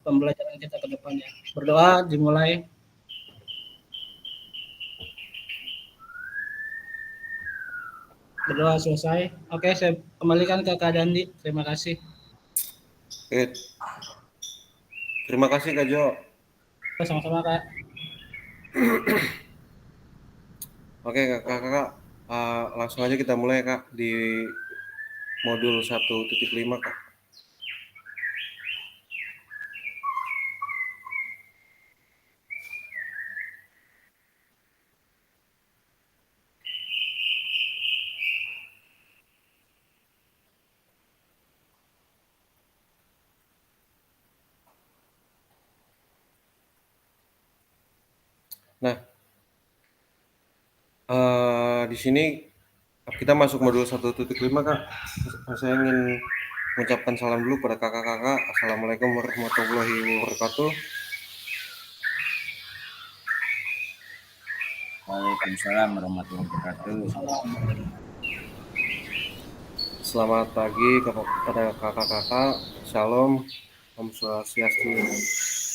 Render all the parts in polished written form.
pembelajaran kita ke depannya. Berdoa dimulai. Berdoa selesai. Oke, saya kembalikan ke Kak Dandi. Terima kasih. Oke. Terima kasih Kak Jo. Sama-sama Kak. Oke kakak, langsung aja kita mulai Kak di modul 1.5 Kak. Nah, di sini kita masuk modul 1.5 Kak. Saya ingin mengucapkan salam dulu pada kakak-kakak. Assalamualaikum warahmatullahi wabarakatuh. Waalaikumsalam warahmatullahi wabarakatuh. Selamat pagi kepada kakak-kakak. Shalom, Om Swastiastu,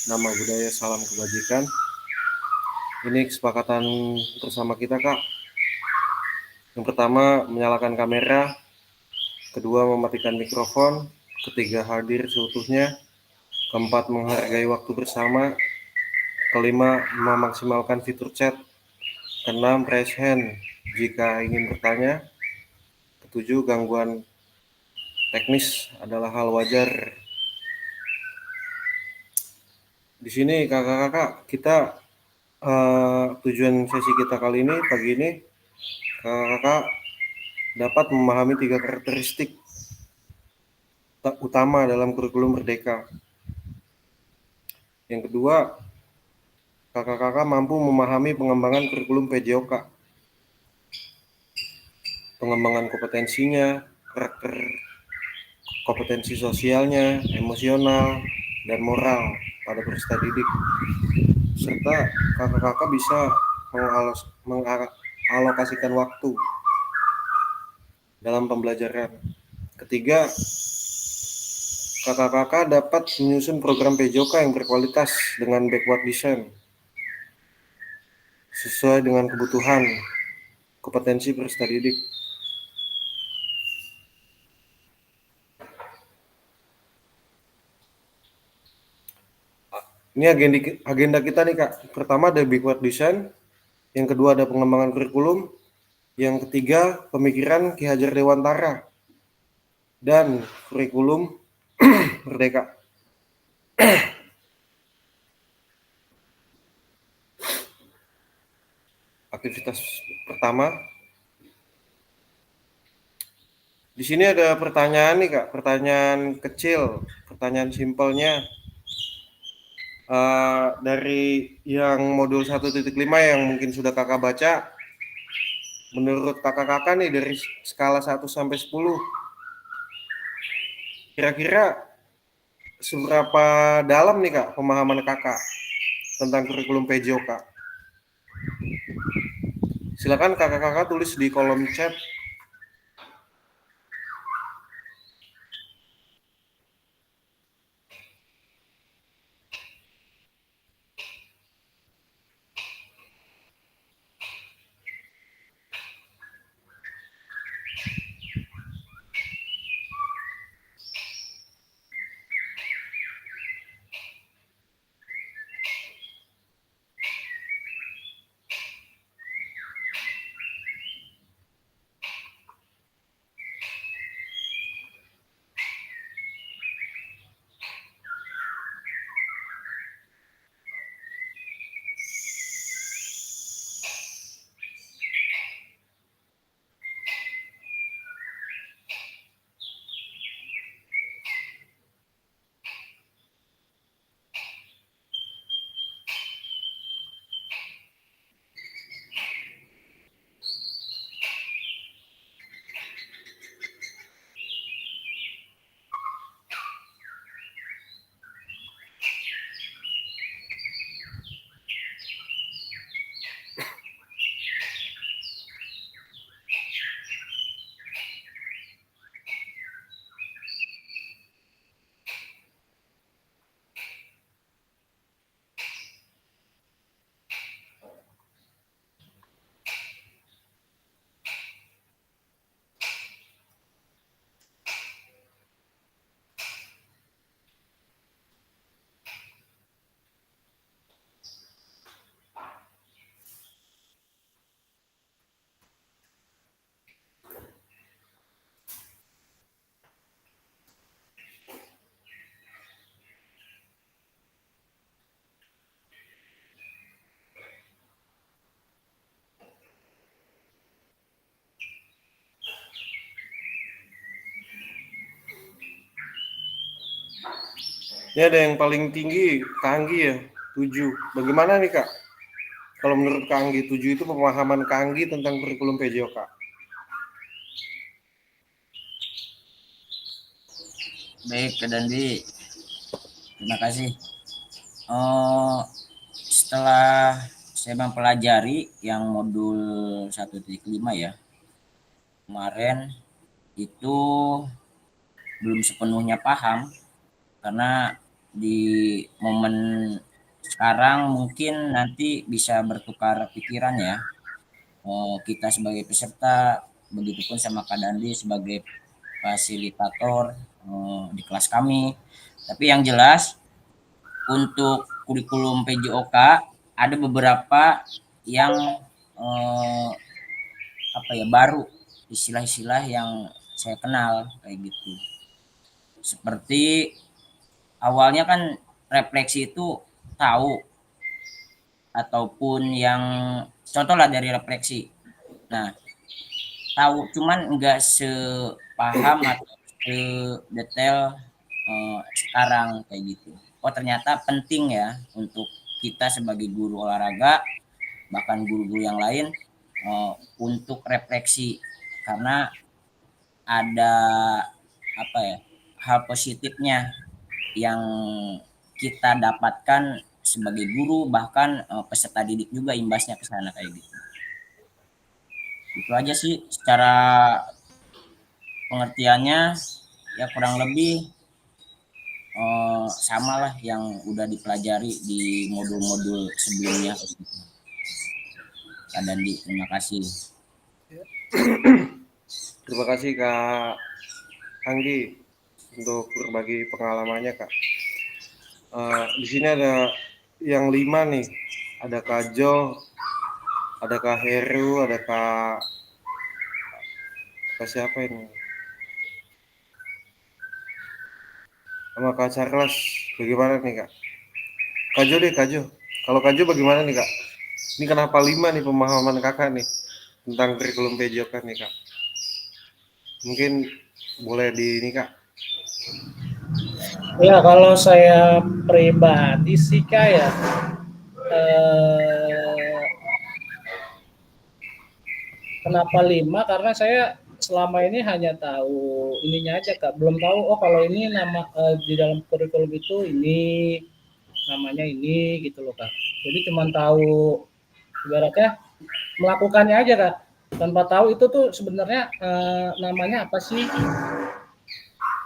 Nama Budaya, Salam Kebajikan. Ini kesepakatan bersama kita Kak. Yang pertama menyalakan kamera, kedua mematikan mikrofon, ketiga hadir seutuhnya, keempat menghargai waktu bersama, kelima memaksimalkan fitur chat, keenam raise hand jika ingin bertanya, ketujuh gangguan teknis adalah hal wajar. Di sini kakak-kakak kita tujuan sesi kita kali ini pagi ini kakak-kakak dapat memahami 3 karakteristik utama dalam kurikulum Merdeka. Yang kedua, kakak-kakak mampu memahami pengembangan kurikulum PJOK, pengembangan kompetensinya, karakter kompetensi sosialnya, emosional, dan moral pada peserta didik. Serta kakak-kakak bisa mengalokasikan waktu dalam pembelajaran. Ketiga, kakak-kakak dapat menyusun program PJOK yang berkualitas dengan backward design sesuai dengan kebutuhan kompetensi peserta didik. Ini agenda kita nih Kak. Pertama ada backward design, yang kedua ada pengembangan kurikulum, yang ketiga pemikiran Ki Hajar Dewantara dan kurikulum Merdeka. Aktivitas pertama. Di sini ada pertanyaan nih Kak, pertanyaan kecil, pertanyaan simpelnya. Dari yang modul 1.5 yang mungkin sudah kakak baca, menurut kakak-kakak nih dari skala 1 sampai 10, kira-kira seberapa dalam nih Kak pemahaman kakak tentang kurikulum PJOK? Silakan kakak-kakak tulis di kolom chat. Ini ada yang paling tinggi Kak Anggi ya, 7. Bagaimana nih Kak? Kalau menurut Kak Anggi, 7 itu pemahaman Kak Anggi tentang kurikulum PJOK. Baik, Kak Dandi. Terima kasih. Eh, Setelah saya mempelajari yang modul 1.5 ya, kemarin itu belum sepenuhnya paham karena di momen sekarang mungkin nanti bisa bertukar pikiran ya. Kita sebagai peserta, begitupun sama Kak Dandi sebagai fasilitator di kelas kami. Tapi yang jelas untuk kurikulum PJOK ada beberapa yang apa ya baru, istilah-istilah yang saya kenal kayak gitu. Seperti awalnya kan refleksi itu tahu ataupun yang contoh lah dari refleksi. Nah, tahu cuman enggak sepaham atau sedetail sekarang kayak gitu. Oh ternyata penting ya untuk kita sebagai guru olahraga bahkan guru-guru yang lain untuk refleksi karena ada apa ya hal positifnya yang kita dapatkan sebagai guru bahkan peserta didik juga imbasnya ke sana kayak gitu. Itu aja sih secara pengertiannya ya kurang lebih sama lah yang udah dipelajari di modul-modul sebelumnya. Kak Dandi, terima kasih. Terima kasih Kak Anggi untuk berbagi pengalamannya Kak. Di sini ada yang 5 nih. Ada Kak Jo, ada Kak Heru, ada Kak siapa ini? Sama Kak Charles. Bagaimana nih Kak? Kak Jo deh, Kak Jo. Kalau Kak Jo bagaimana nih Kak? Ini kenapa 5 nih pemahaman Kakak nih tentang kurikulum PJOK nih Kak? Mungkin boleh di ini Kak. Ya kalau saya pribadi sih Kak ya, kenapa 5? Karena saya selama ini hanya tahu ininya aja Kak, belum tahu oh kalau ini nama di dalam kurikulum itu ini namanya ini gitu loh Kak. Jadi cuma tahu ibaratnya melakukannya aja Kak, tanpa tahu itu tuh sebenarnya namanya apa sih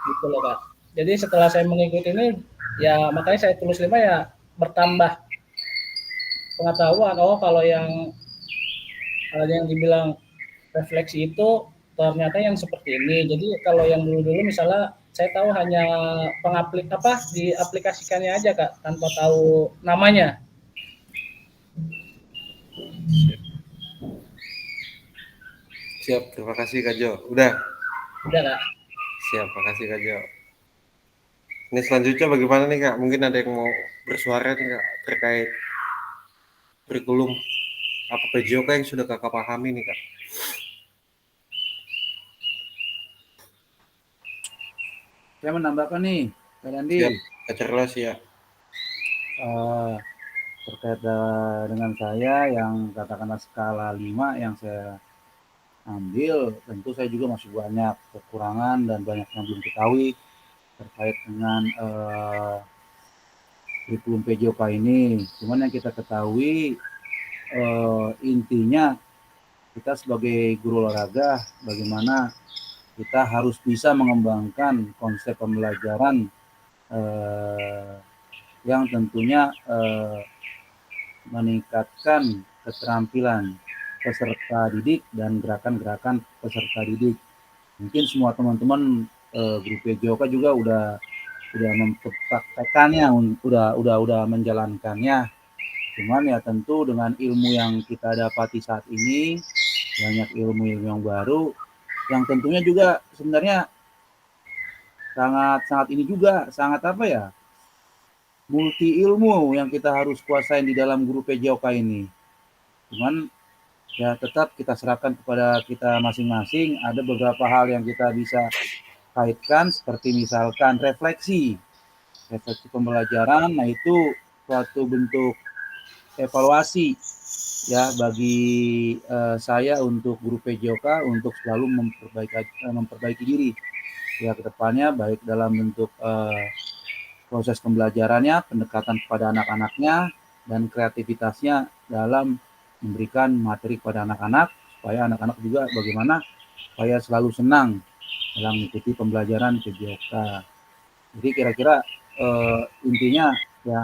gitu loh Kak. Jadi setelah saya mengikuti ini ya makanya saya tulis 5 ya bertambah pengetahuan. Oh kalau yang dibilang refleksi itu ternyata yang seperti ini. Jadi kalau yang dulu-dulu misalnya saya tahu hanya diaplikasikannya aja Kak tanpa tahu namanya. Siap, terima kasih Kak Jo. Udah Kak. Siap, makasih Kak Jo. Ini selanjutnya bagaimana nih Kak? Mungkin ada yang mau bersuara nih Kak terkait kurikulum apa PJOK yang sudah Kakak pahami nih Kak? Saya menambahkan nih, Kak Dandi. Siap, Kak Charles ya. Terkait dengan saya yang katakanlah skala 5 yang saya ambil, tentu saya juga masih banyak kekurangan dan banyak yang belum ketahui terkait dengan kurikulum PJOK ini. Cuman yang kita ketahui intinya kita sebagai guru olahraga bagaimana kita harus bisa mengembangkan konsep pembelajaran yang tentunya meningkatkan keterampilan peserta didik dan gerakan-gerakan peserta didik. Mungkin semua teman-teman guru PJOK juga udah mempraktekannya, udah menjalankannya. Cuman ya tentu dengan ilmu yang kita dapati saat ini, banyak ilmu-ilmu yang baru, yang tentunya juga sebenarnya sangat ini juga sangat apa ya, multi ilmu yang kita harus kuasain di dalam guru PJOK ini. Cuman ya tetap kita serahkan kepada kita masing-masing. Ada beberapa hal yang kita bisa kaitkan seperti misalkan refleksi. efektif pembelajaran. Nah, itu suatu bentuk evaluasi ya bagi saya untuk guru PJOK untuk selalu memperbaiki diri ya ke depannya, baik dalam bentuk proses pembelajarannya, pendekatan kepada anak-anaknya, dan kreativitasnya dalam memberikan materi kepada anak-anak, supaya anak-anak juga bagaimana supaya selalu senang dalam mengikuti pembelajaran PJOK. Jadi kira-kira intinya ya,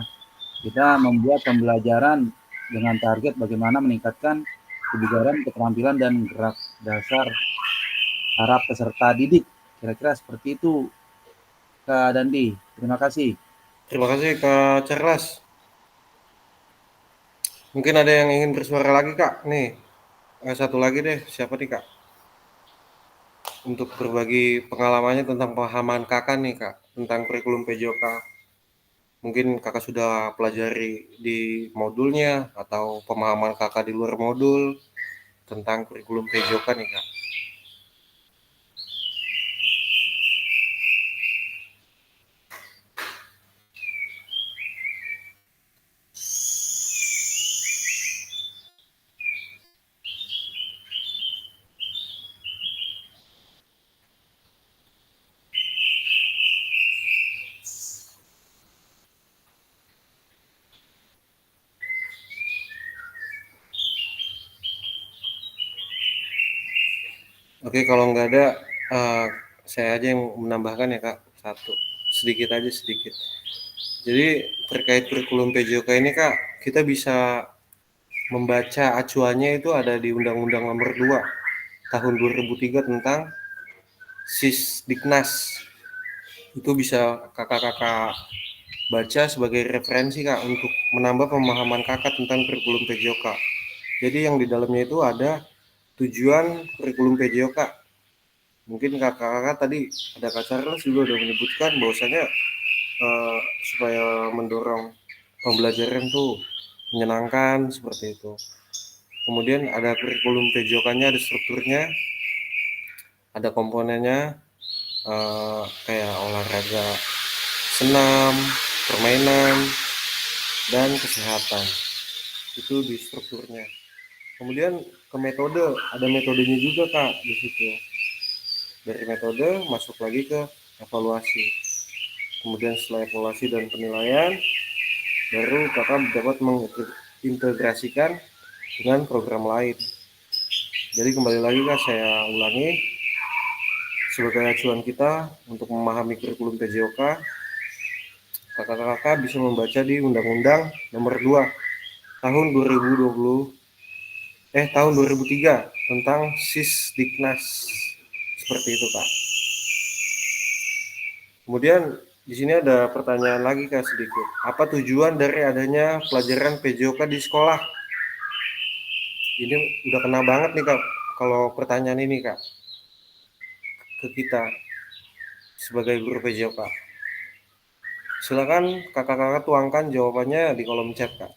kita membuat pembelajaran dengan target bagaimana meningkatkan kebugaran, keterampilan, dan gerak dasar para peserta didik. Kira-kira seperti itu, Kak Dandi. Terima kasih. Terima kasih Kak Charles. Mungkin ada yang ingin bersuara lagi Kak. Nih, satu lagi deh. Siapa nih Kak? Untuk berbagi pengalamannya tentang pemahaman Kakak nih Kak. Tentang kurikulum PJOK. Mungkin Kakak sudah pelajari di modulnya. Atau pemahaman Kakak di luar modul. Tentang kurikulum PJOK nih Kak. Oke, kalau nggak ada, saya aja yang menambahkan ya Kak, satu. Sedikit aja, sedikit. Jadi terkait kurikulum PJOK ini Kak, kita bisa membaca acuannya itu ada di Undang-Undang Nomor 2 Tahun 2003 tentang Sisdiknas. Itu bisa kakak-kakak baca sebagai referensi Kak untuk menambah pemahaman kakak tentang kurikulum PJOK. Jadi yang di dalamnya itu ada tujuan kurikulum PJOK. Mungkin kakak-kakak tadi ada Kak Charles juga udah menyebutkan bahwasanya supaya mendorong pembelajaran tuh menyenangkan seperti itu. Kemudian ada kurikulum PJOK-nya, ada strukturnya, ada komponennya, kayak olahraga, senam, permainan, dan kesehatan. Itu di strukturnya. Kemudian ke metode, ada metodenya juga Kak di situ. Dari metode masuk lagi ke evaluasi. Kemudian setelah evaluasi dan penilaian, baru kakak dapat mengintegrasikan dengan program lain. Jadi kembali lagi Kak, saya ulangi, sebagai acuan kita untuk memahami kurikulum PJOK, kakak-kakak bisa membaca di Undang-Undang Nomor 2 Tahun 2003 tentang Sisdiknas. Seperti itu Kak. Kemudian di sini ada pertanyaan lagi Kak sedikit. Apa tujuan dari adanya pelajaran PJOK di sekolah? Ini udah kena banget nih Kak kalau pertanyaan ini Kak ke kita sebagai guru PJOK. Silakan kakak-kakak tuangkan jawabannya di kolom chat Kak.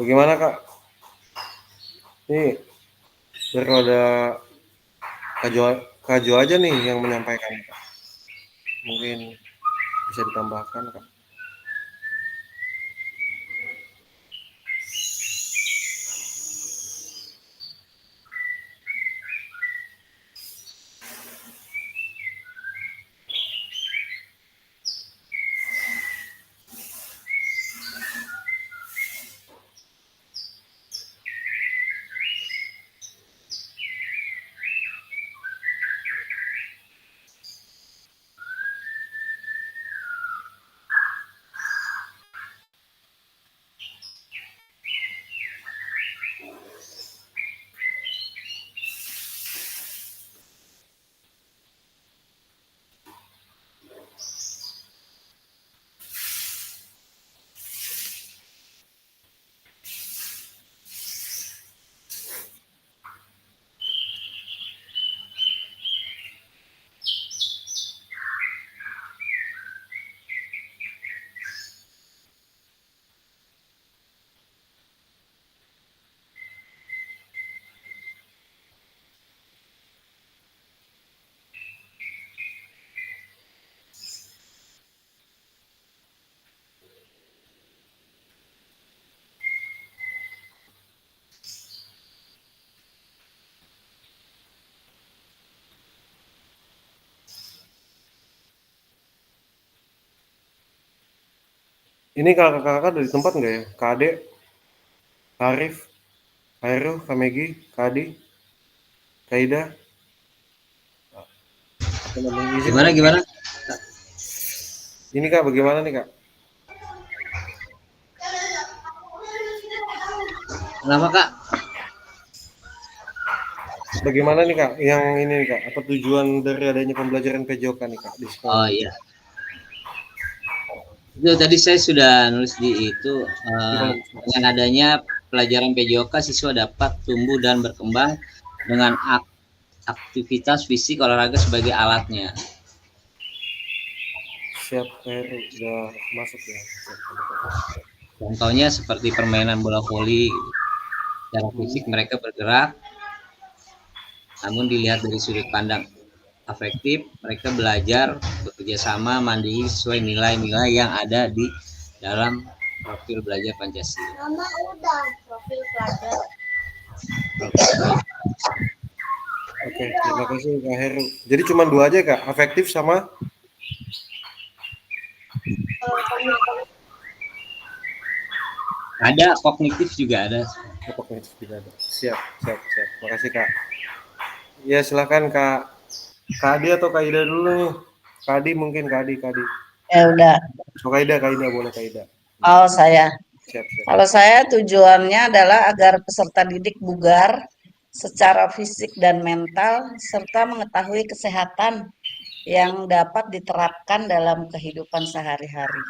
Bagaimana Kak? Ini baru ada Kak Jo aja nih yang menyampaikan Kak. Mungkin bisa ditambahkan Kak. Ini kakak-kakak dari tempat nggak ya? Kak Ade, Kak Arif, Kak Heru, Kak Megi, Kak Adi, Kak Ida. Gimana? Ini Kak, bagaimana nih Kak? Kenapa Kak? Bagaimana nih Kak? Yang ini nih Kak, apa tujuan dari adanya pembelajaran PJOK nih Kak di sekolah? Oh iya. Itu tadi saya sudah nulis di itu dengan adanya pelajaran PJOK siswa dapat tumbuh dan berkembang dengan aktivitas fisik olahraga sebagai alatnya. Siap, Kak Heru udah masuk ya. Contohnya seperti permainan bola voli. Secara fisik mereka bergerak, namun dilihat dari sudut pandang afektif, mereka belajar bekerja sama mandiri sesuai nilai-nilai yang ada di dalam profil belajar Pancasila. Mama udah profil pelajar. Oke, terima kasih Kak Heru. Jadi cuma dua aja Kak, afektif sama Ada kognitif juga ada. kognitif juga ada. Siap. Makasih Kak. Ya silakan Kak Adi atau Kak Ida dulu nih. Kak Adi mungkin Kak Adi. Ya udah. So Kak Ida boleh Kak Ida. Oh saya. Siap. Kalau saya tujuannya adalah agar peserta didik bugar secara fisik dan mental serta mengetahui kesehatan yang dapat diterapkan dalam kehidupan sehari-hari.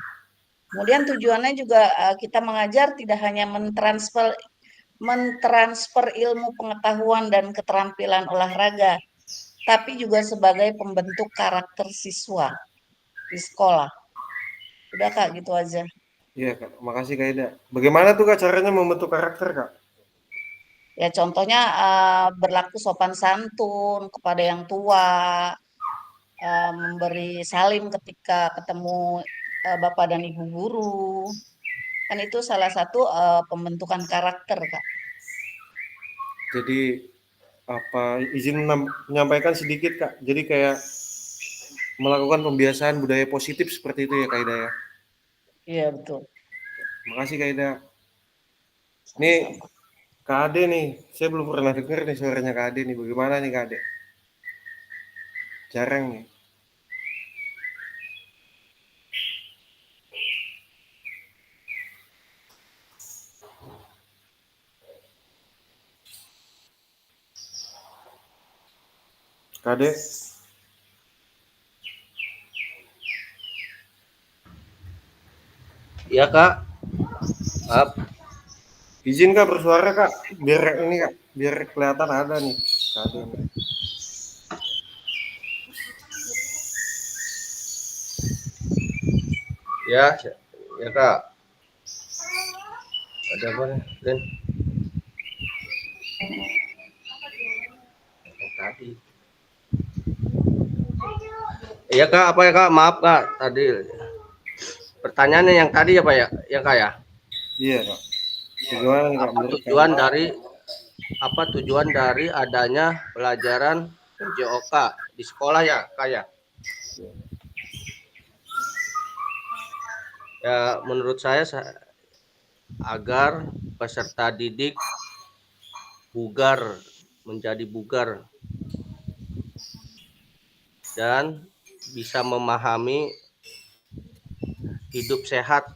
Kemudian tujuannya juga kita mengajar tidak hanya mentransfer ilmu pengetahuan dan keterampilan olahraga, tapi juga sebagai pembentuk karakter siswa di sekolah. Udah Kak, gitu aja. Iya Kak, makasih Kak Ida. Bagaimana tuh Kak caranya membentuk karakter Kak? Ya contohnya berlaku sopan santun kepada yang tua, memberi salim ketika ketemu Bapak dan Ibu guru. Kan itu salah satu pembentukan karakter, Kak. Jadi izin menyampaikan sedikit Kak. Jadi kayak melakukan pembiasaan budaya positif seperti itu ya Kak Ida ya. Iya, betul. Makasih Kak Ida. Nih Kak Ade nih, saya belum pernah dengar nih suaranya Kak Ade nih. Bagaimana nih Kak Ade? Jarang nih. Kak Ade. Iya Kak. Maaf. Izin Kak bersuara Kak, biar kelihatan ada nih Kak Ade. Ya Kak. Ada apa nih, Den? Yang tadi. Iya Kak, apa ya Kak? Maaf Kak, tadi pertanyaannya yang tadi apa ya? Ya Kak ya? Iya Kak. Bagaimana nih Kak Apa menurut tujuan kamu? dari adanya pelajaran PJOK di sekolah ya Kak ya? Ya menurut saya agar peserta didik menjadi bugar dan bisa memahami hidup sehat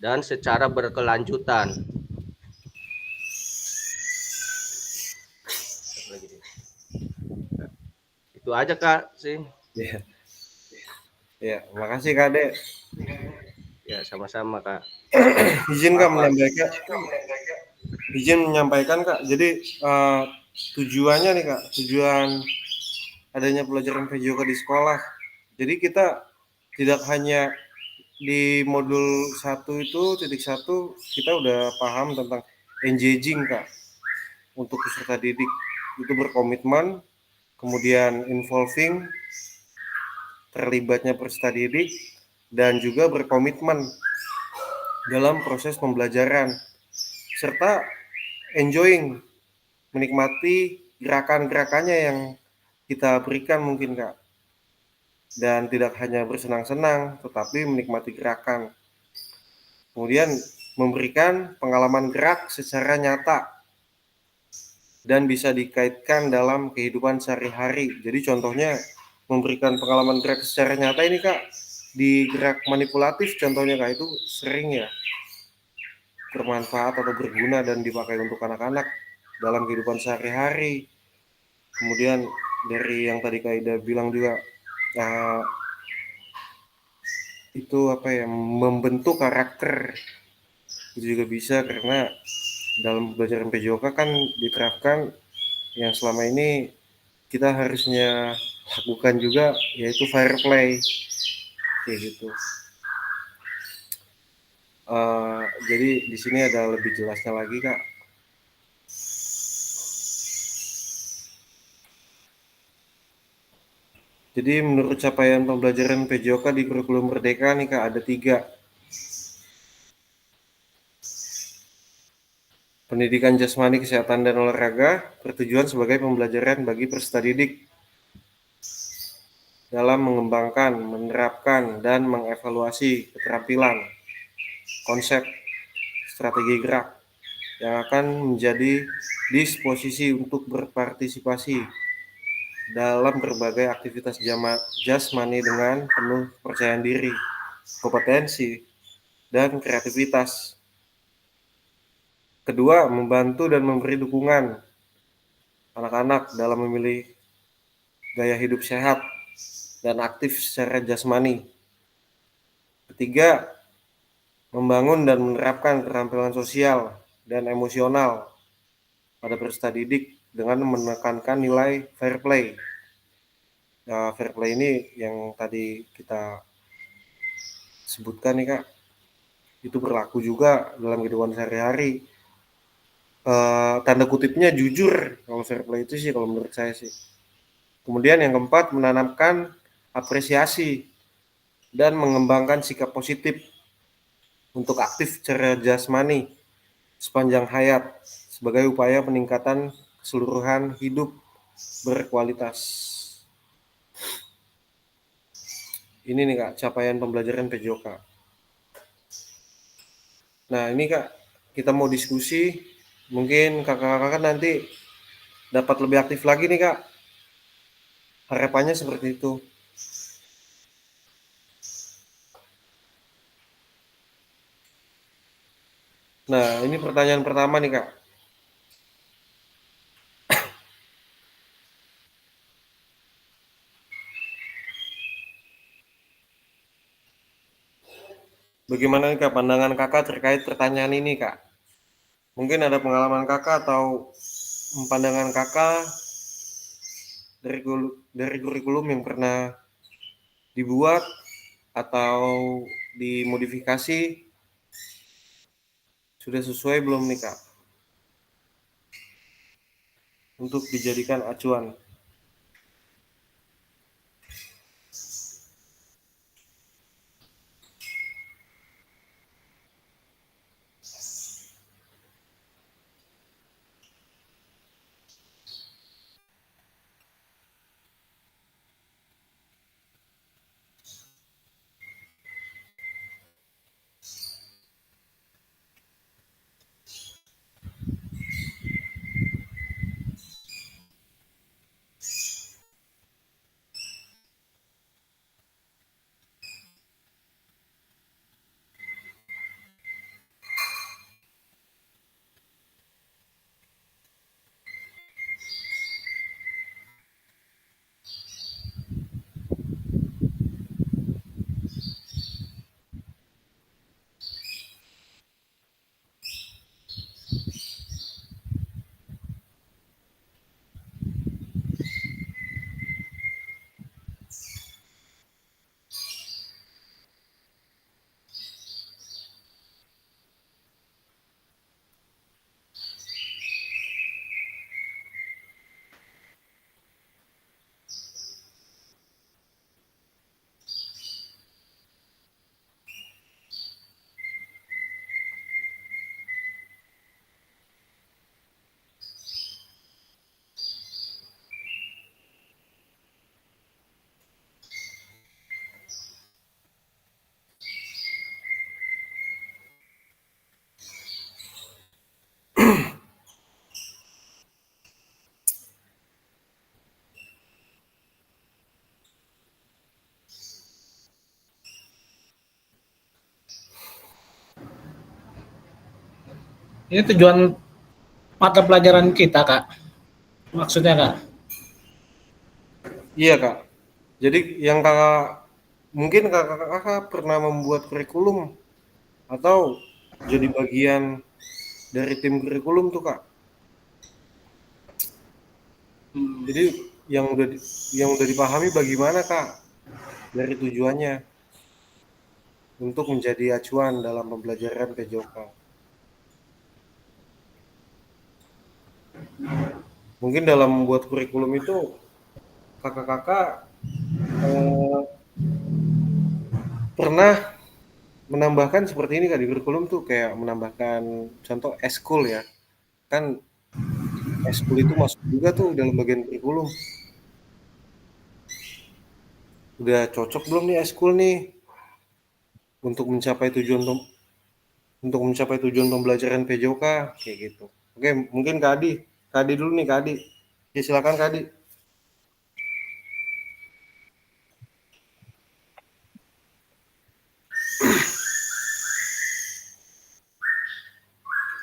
dan secara berkelanjutan. Itu aja Kak sih. Iya. Ya, makasih Kak Dek. Ya sama-sama Kak. Izin Kak menyampaikan. Izin menyampaikan Kak. Jadi tujuannya nih Kak, tujuan adanya pelajaran PJOK di sekolah. Jadi kita tidak hanya di modul 1 itu titik 1 kita udah paham tentang engaging Kak untuk peserta didik itu berkomitmen, kemudian involving terlibatnya peserta didik dan juga berkomitmen dalam proses pembelajaran serta enjoying menikmati gerakan-gerakannya yang kita berikan mungkin Kak, dan tidak hanya bersenang-senang tetapi menikmati gerakan, kemudian memberikan pengalaman gerak secara nyata dan bisa dikaitkan dalam kehidupan sehari-hari. Jadi contohnya memberikan pengalaman gerak secara nyata ini Kak, di gerak manipulatif contohnya Kak, itu sering ya bermanfaat atau berguna dan dipakai untuk anak-anak dalam kehidupan sehari-hari. Kemudian dari yang tadi Kak Ida bilang juga itu apa ya, membentuk karakter itu juga bisa, karena dalam pembelajaran PJOK kan diterapkan yang selama ini kita harusnya lakukan juga, yaitu fair play kayak gitu. Jadi di sini ada lebih jelasnya lagi Kak. Jadi menurut capaian pembelajaran PJOK di kurikulum Merdeka nih Kak, ada 3. Pendidikan jasmani, kesehatan, dan olahraga bertujuan sebagai pembelajaran bagi peserta didik dalam mengembangkan, menerapkan, dan mengevaluasi keterampilan, konsep, strategi gerak yang akan menjadi disposisi untuk berpartisipasi dalam berbagai aktivitas jasmani dengan penuh kepercayaan diri, kompetensi, dan kreativitas. Kedua, membantu dan memberi dukungan anak-anak dalam memilih gaya hidup sehat dan aktif secara jasmani. Ketiga, membangun dan menerapkan keterampilan sosial dan emosional pada peserta didik dengan menekankan nilai fair play. Nah, fair play ini yang tadi kita sebutkan nih Kak, itu berlaku juga dalam kehidupan sehari-hari. Tanda kutipnya jujur kalau fair play itu sih kalau menurut saya sih. Kemudian yang keempat, menanamkan apresiasi dan mengembangkan sikap positif untuk aktif secara jasmani sepanjang hayat sebagai upaya peningkatan keseluruhan hidup berkualitas. Ini nih Kak, capaian pembelajaran PJOK. Nah ini Kak, kita mau diskusi, mungkin kakak-kakak nanti dapat lebih aktif lagi nih Kak. Harapannya seperti itu. Nah, ini pertanyaan pertama nih Kak. Bagaimana nih Kak pandangan Kakak terkait pertanyaan ini Kak? Mungkin ada pengalaman Kakak atau pandangan Kakak dari kurikulum yang pernah dibuat atau dimodifikasi Sudah sesuai belum nih Kak? Untuk dijadikan acuan. Ini tujuan mata pelajaran kita, Kak. Maksudnya, Kak. Iya Kak. Jadi yang Kakak mungkin kakak pernah membuat kurikulum atau jadi bagian dari tim kurikulum tuh Kak. Jadi yang udah dipahami bagaimana Kak dari tujuannya untuk menjadi acuan dalam pembelajaran PJOK. Mungkin dalam membuat kurikulum itu kakak-kakak pernah menambahkan seperti ini Kak di kurikulum tuh kayak menambahkan contoh eskul ya. Kan eskul itu masuk juga tuh dalam bagian kurikulum. Udah cocok belum nih eskul nih untuk mencapai tujuan pembelajaran PJOK kayak gitu. Oke, mungkin Kak Adi. Kak Adi dulu nih Kak Adi. Ya silakan Kak Adi.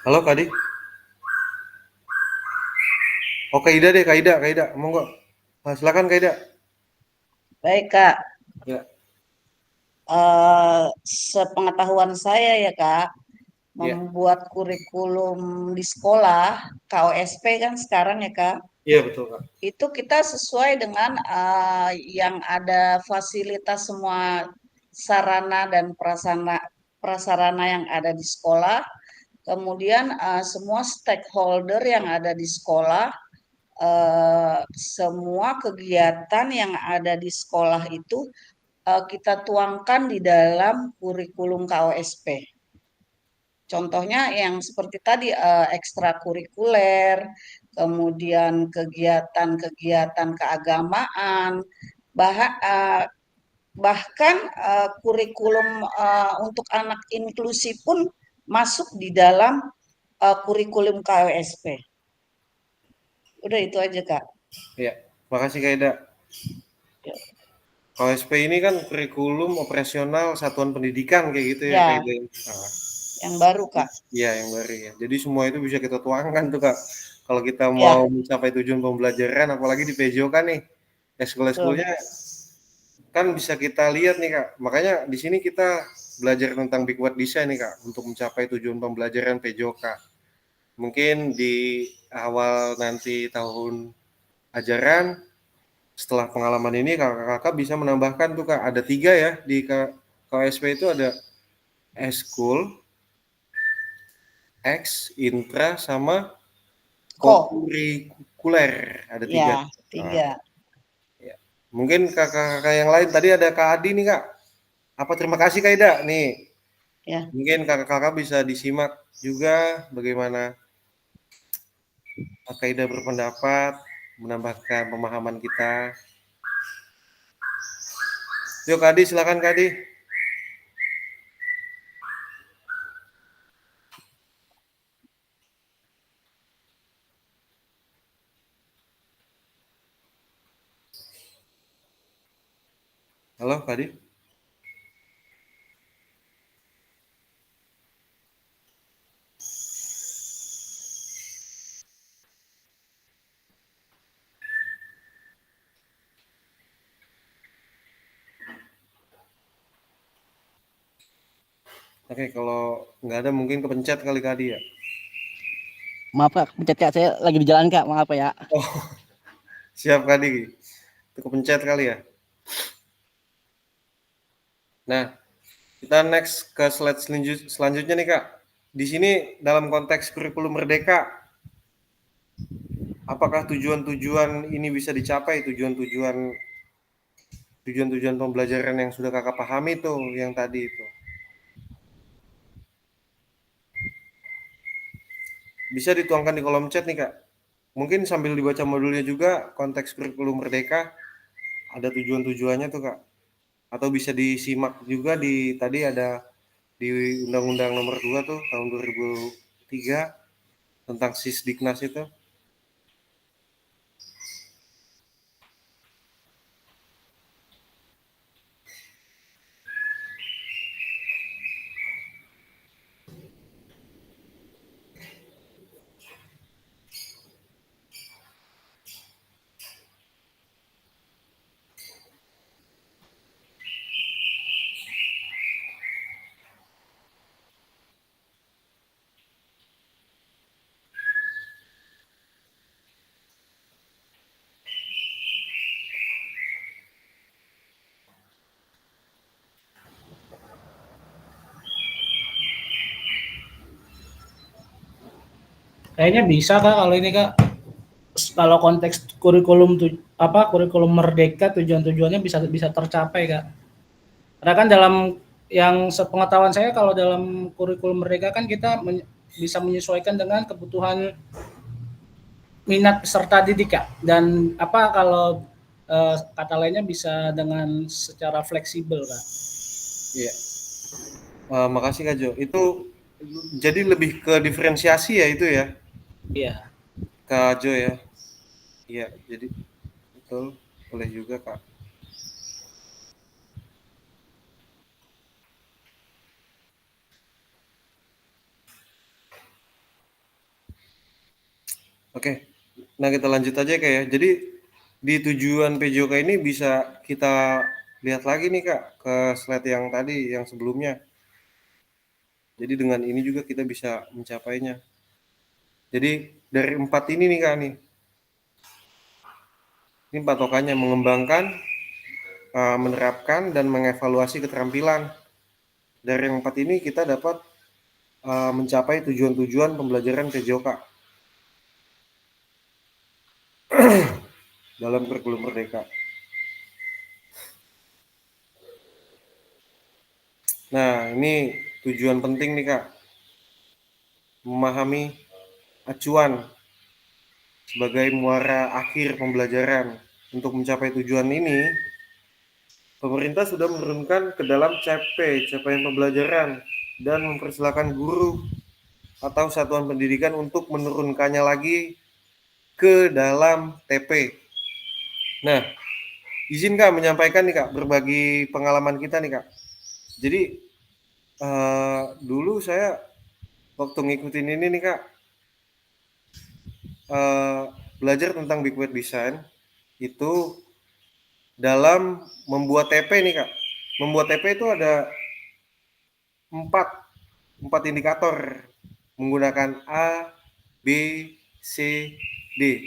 Halo Kak Adi. Oh Kak Ida deh, Kak Ida. Monggo. Nah, silakan Kak Ida. Baik, Kak. Ya, Sepengetahuan saya ya, Kak, ya. membuat kurikulum di sekolah, KOSP kan sekarang ya, Kak, Iya betul Kak. itu kita sesuai dengan yang ada fasilitas semua sarana dan prasarana yang ada di sekolah, kemudian semua stakeholder yang ada di sekolah, semua kegiatan yang ada di sekolah itu kita tuangkan di dalam kurikulum KOSP. Contohnya yang seperti tadi ekstrakurikuler, kemudian kegiatan-kegiatan keagamaan, bahkan kurikulum untuk anak inklusi pun masuk di dalam kurikulum KOSP. Udah itu aja, Kak. Iya. Makasih Kak Ida. KOSP ini kan kurikulum operasional satuan pendidikan kayak gitu ya, Ya, Kak Ida. Nah, yang baru, Kak. iya yang baru ya. Jadi semua itu bisa kita tuangkan tuh Kak. Kalau kita Ya, mau mencapai tujuan pembelajaran, apalagi di PJOK kan nih, betul. eskul-eskulnya kan bisa kita lihat nih Kak. Makanya di sini kita belajar tentang Big Word Design nih Kak, untuk mencapai tujuan pembelajaran PJOK. Mungkin di awal nanti tahun ajaran, setelah pengalaman ini kakak-kakak bisa menambahkan tuh Kak, ada 3 ya di KOSP itu ada eskul, X, intra, sama Ko. kokurikuler. Ada 3. Ya, Nah, 3. ya. Mungkin kakak-kakak yang lain tadi ada Kak Adi nih Kak. Apa terima kasih Kak Ida nih. Ya. Mungkin kakak-kakak bisa disimak juga bagaimana Kak Ida berpendapat, menambahkan pemahaman kita. Yuk Kak Adi, silakan Kak Adi. Halo Kak Adi. Oke, kalau nggak ada mungkin kepencet kali Kak Adi ya. Maaf Kak, pencet Kak, saya lagi di jalan Kak, maaf ya. Oh, siap Kak Adi. Itu kepencet kali ya. Nah, kita next ke slide selanjutnya nih Kak. Di sini dalam konteks kurikulum merdeka, apakah tujuan-tujuan ini bisa dicapai, tujuan-tujuan pembelajaran yang sudah kakak pahami tuh, yang tadi itu. Bisa dituangkan di kolom chat nih Kak. Mungkin sambil dibaca modulnya juga, konteks kurikulum merdeka, ada tujuan-tujuannya tuh Kak. Atau bisa disimak juga di tadi ada di Undang-Undang Nomor 2 tuh tahun 2003 tentang Sisdiknas itu. Kayaknya bisa Kak kalau ini Kak. Kalau konteks kurikulum merdeka tujuan-tujuannya bisa bisa tercapai Kak. Karena kan dalam yang sepengetahuan saya kalau dalam kurikulum merdeka kan kita bisa menyesuaikan dengan kebutuhan minat peserta didik Kak. Dan apa kalau kata lainnya bisa dengan secara fleksibel Kak. Iya. Makasih Kak Jo. Itu jadi lebih ke diferensiasi ya itu ya, Iya. Kak Jo ya. Iya, jadi betul, boleh juga Kak. Oke, nah kita lanjut aja Kak ya. Jadi di tujuan PJOK ini bisa kita lihat lagi nih Kak ke slide yang tadi, yang sebelumnya. Jadi dengan ini juga kita bisa mencapainya. Jadi dari 4 ini nih Kak nih. Ini patokannya mengembangkan, menerapkan, dan mengevaluasi keterampilan. Dari yang 4 ini kita dapat mencapai tujuan-tujuan pembelajaran PJOK dalam kurikulum merdeka. Nah, ini tujuan penting nih Kak. Memahami acuan sebagai muara akhir pembelajaran. Untuk mencapai tujuan ini, pemerintah sudah menurunkan ke dalam CP, capaian pembelajaran, dan mempersilahkan guru atau satuan pendidikan untuk menurunkannya lagi ke dalam TP. Nah, izin Kak menyampaikan nih Kak, berbagi pengalaman kita nih Kak. Jadi, dulu saya waktu ngikutin ini nih Kak, belajar tentang Big Word Design itu dalam membuat TP nih Kak. Membuat TP itu ada empat indikator menggunakan A, B, C, D.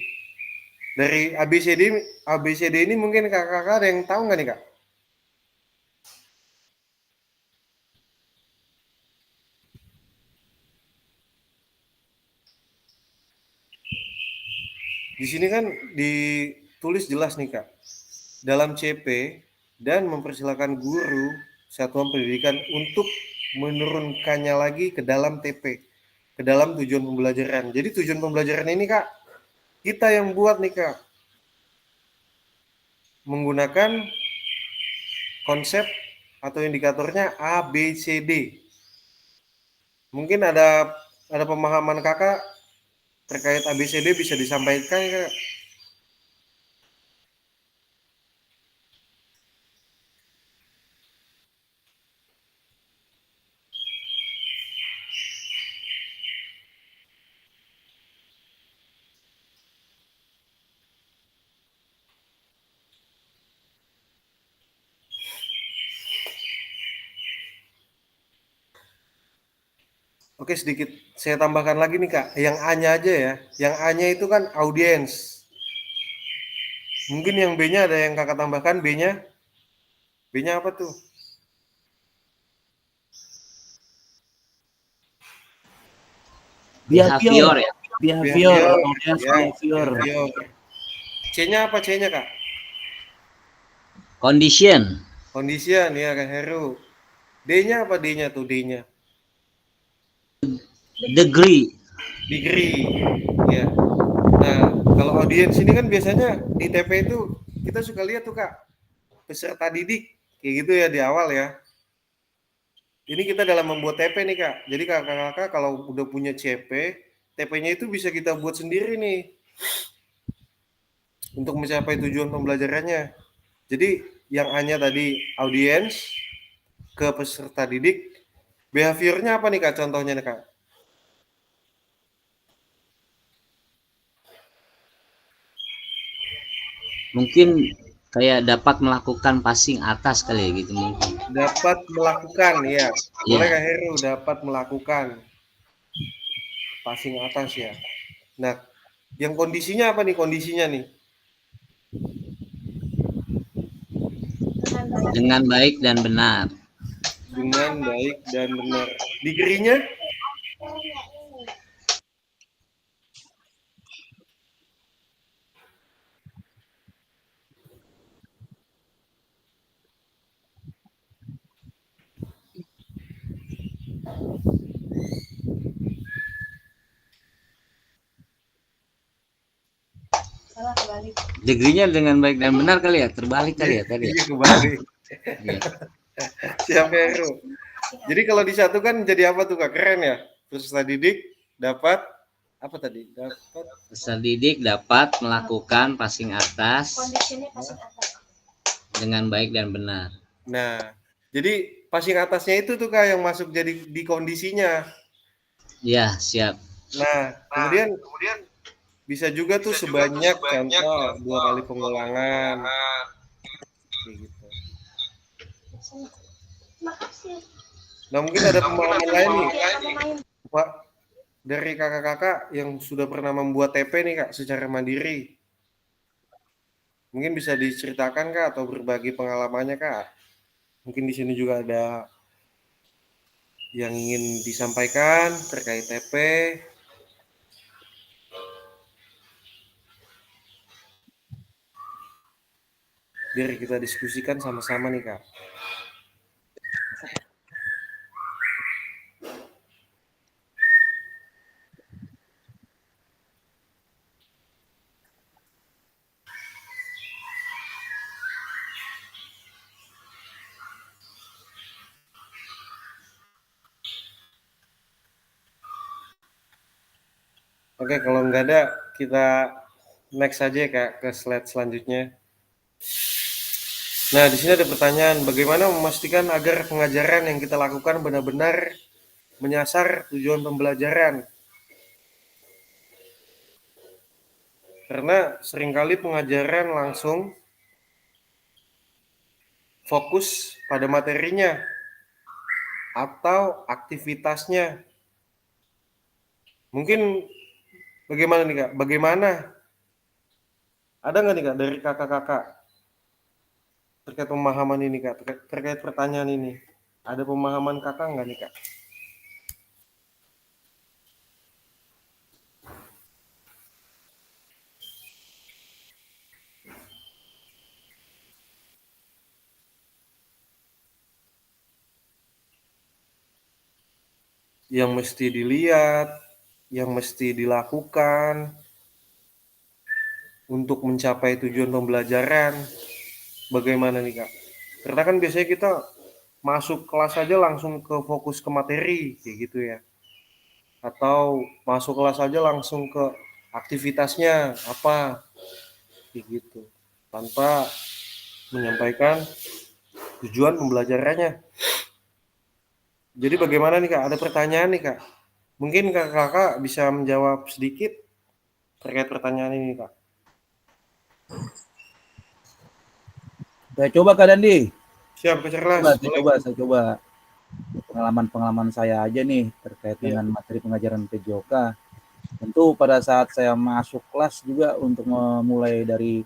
Dari ABCD ini mungkin kakak-kakak ada yang tahu nggak nih Kak? Di sini kan ditulis jelas nih Kak, dalam CP dan mempersilahkan guru satuan pendidikan untuk menurunkannya lagi ke dalam TP, ke dalam tujuan pembelajaran. Jadi tujuan pembelajaran ini Kak, kita yang buat nih Kak, menggunakan konsep atau indikatornya A, B, C, D. Mungkin ada pemahaman Kakak terkait A, B, C, D bisa disampaikan Kak? Oke, sedikit saya tambahkan lagi nih Kak, yang A-nya aja ya. Yang A-nya itu kan audiens. Mungkin yang B-nya ada yang Kakak tambahkan, B-nya? B-nya apa tuh? Behavior ya. Behavior, Behavior, audience ya, behavior. behavior. C-nya apa C-nya Kak? Condition. Condition ya Kak Heru. D-nya apa D-nya tuh D-nya? Degree. Degree. Ya. Nah, kalau audiens ini kan biasanya di TP itu kita suka lihat tuh Kak, peserta didik kayak gitu ya di awal ya. Ini kita dalam membuat TP nih Kak. Jadi kakak-kakak kalau udah punya CP, TP-nya itu bisa kita buat sendiri nih untuk mencapai tujuan pembelajarannya. Jadi yang A-nya tadi audiens ke peserta didik, behaviornya apa nih Kak contohnya nih Kak? Mungkin kayak dapat melakukan passing atas kali ya gitu mungkin. Dapat melakukan ya. Boleh Iya. Kak Heru dapat melakukan passing atas ya. Nah, yang kondisinya apa nih kondisinya nih? Dengan baik dan benar. Dengan baik dan benar. Degree-nya? Degree-nya dengan baik dan benar kali ya, terbalik kali ya tadi ya. Iya kebalik. Iya. Siap Heru. Jadi kalau disatukan jadi apa tuh Kak? Keren ya. Peserta didik dapat apa tadi? Dapat Peserta didik dapat melakukan passing atas dengan baik dan benar. Nah, jadi passing atasnya itu tuh Kak yang masuk jadi di kondisinya. Ya, siap. Nah, kemudian bisa juga tuh sebanyak contoh 2 kali pengulangan. Kayak gitu. Nah, mungkin ada pemahaman lain nih, Pak, dari kakak-kakak yang sudah pernah membuat TP nih Kak secara mandiri. Mungkin bisa diceritakan Kak atau berbagi pengalamannya Kak. Mungkin di sini juga ada yang ingin disampaikan terkait TP. Biar kita diskusikan sama-sama nih Kak. Oke, kalau nggak ada kita next aja ya Kak ke slide selanjutnya. Nah, di sini ada pertanyaan, bagaimana memastikan agar pengajaran yang kita lakukan benar-benar menyasar tujuan pembelajaran? Karena seringkali pengajaran langsung fokus pada materinya atau aktivitasnya. Mungkin bagaimana nih Kak? Bagaimana? Ada nggak nih Kak dari kakak-kakak terkait pemahaman ini Kak? Terkait pertanyaan ini. Ada pemahaman kakak nggak nih Kak? yang mesti dilihat, yang mesti dilakukan untuk mencapai tujuan pembelajaran. Bagaimana nih Kak? Karena kan biasanya kita masuk kelas aja langsung ke fokus ke materi kayak gitu ya. Atau masuk kelas aja langsung ke aktivitasnya apa kayak gitu. Tanpa menyampaikan tujuan pembelajarannya. Jadi bagaimana nih Kak? Ada pertanyaan nih Kak. Mungkin Kakak bisa menjawab sedikit terkait pertanyaan ini Kak. Saya coba Kak Dandi. Siap Kak Cerlas. Saya coba pengalaman saya aja nih terkait Iya. dengan materi pengajaran PJOK. Tentu pada saat saya masuk kelas juga untuk memulai dari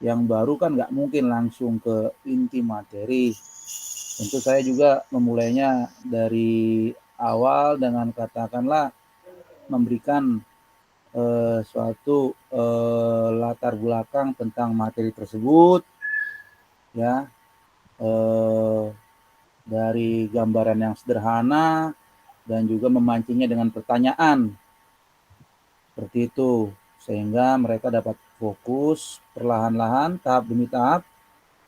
yang baru kan nggak mungkin langsung ke inti materi. Tentu saya juga memulainya dari awal dengan katakanlah memberikan suatu latar belakang tentang materi tersebut, ya, dari gambaran yang sederhana dan juga memancingnya dengan pertanyaan seperti itu, sehingga mereka dapat fokus perlahan-lahan tahap demi tahap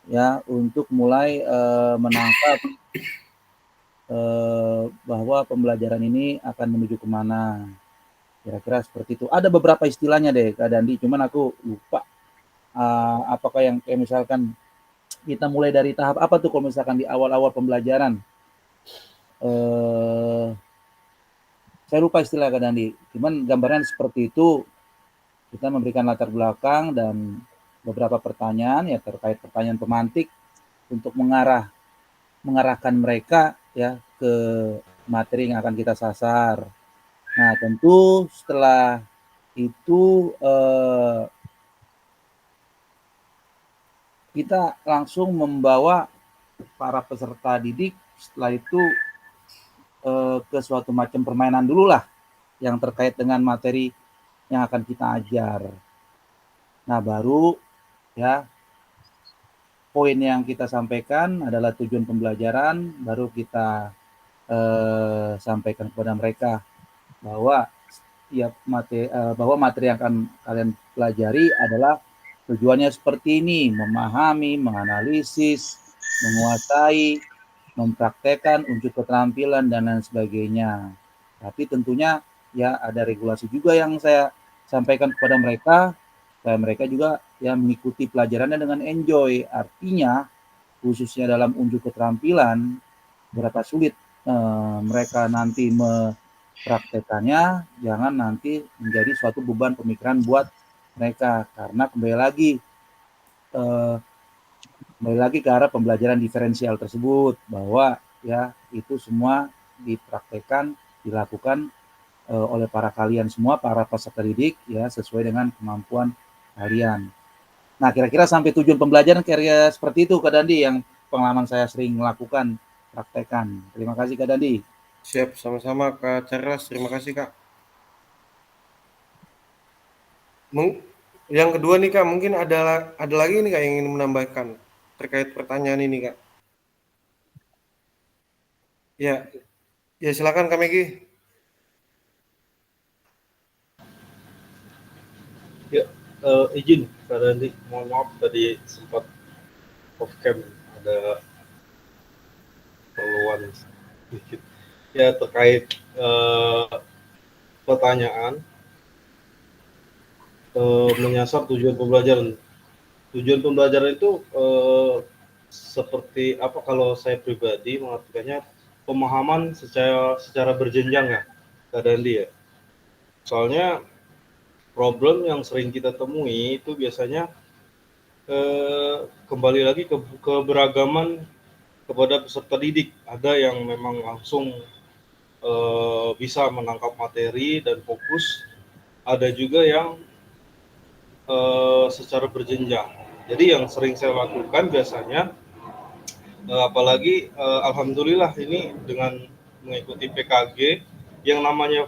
ya untuk mulai menangkap bahwa pembelajaran ini akan menuju kemana, kira-kira seperti itu. Ada beberapa istilahnya deh Kak Dandi, cuman aku lupa apakah yang kayak misalkan kita mulai dari tahap apa tuh kalau misalkan di awal-awal pembelajaran. Saya lupa istilah Kak Dandi, cuman gambaran seperti itu. Kita memberikan latar belakang dan beberapa pertanyaan ya terkait pertanyaan pemantik untuk mengarahkan mereka ya ke materi yang akan kita sasar. Nah, tentu setelah itu kita langsung membawa para peserta didik setelah itu ke suatu macam permainan dulu lah yang terkait dengan materi yang akan kita ajar. Nah, baru ya poin yang kita sampaikan adalah tujuan pembelajaran, baru kita sampaikan kepada mereka bahwa bahwa materi yang akan kalian pelajari adalah tujuannya seperti ini, memahami, menganalisis, menguasai, mempraktekkan, unjuk keterampilan dan lain sebagainya. Tapi tentunya ya ada regulasi juga yang saya sampaikan kepada mereka supaya mereka juga ya mengikuti pelajarannya dengan enjoy. Artinya khususnya dalam unjuk keterampilan berapa sulit mereka nanti mempraktekannya, jangan nanti menjadi suatu beban pemikiran buat mereka karena kembali lagi ke arah pembelajaran diferensial tersebut bahwa ya itu semua dipraktekkan dilakukan oleh para kalian semua para peserta didik ya sesuai dengan kemampuan kalian. Nah, kira-kira sampai tujuan pembelajaran kira-kira seperti itu Kak Dandi yang pengalaman saya sering melakukan praktekan. Terima kasih Kak Dandi. Siap, sama-sama Kak Cerlas. Terima kasih Kak. Yang kedua nih Kak, mungkin ada lagi nih Kak yang ingin menambahkan terkait pertanyaan ini Kak. Ya, ya silakan Kak Megi. Ya, izin Kak Dandi, mohon maaf tadi sempat off cam ada keperluan sedikit. Ya terkait pertanyaan menyasar tujuan pembelajaran. Tujuan pembelajaran itu seperti apa kalau saya pribadi mengartikannya pemahaman secara berjenjang ya, Kak Dandi ya. Soalnya problem yang sering kita temui itu biasanya kembali lagi ke keberagaman kepada peserta didik. Ada yang memang langsung bisa menangkap materi dan fokus, ada juga yang secara berjenjang. Jadi yang sering saya lakukan biasanya, apalagi alhamdulillah ini dengan mengikuti PKG yang namanya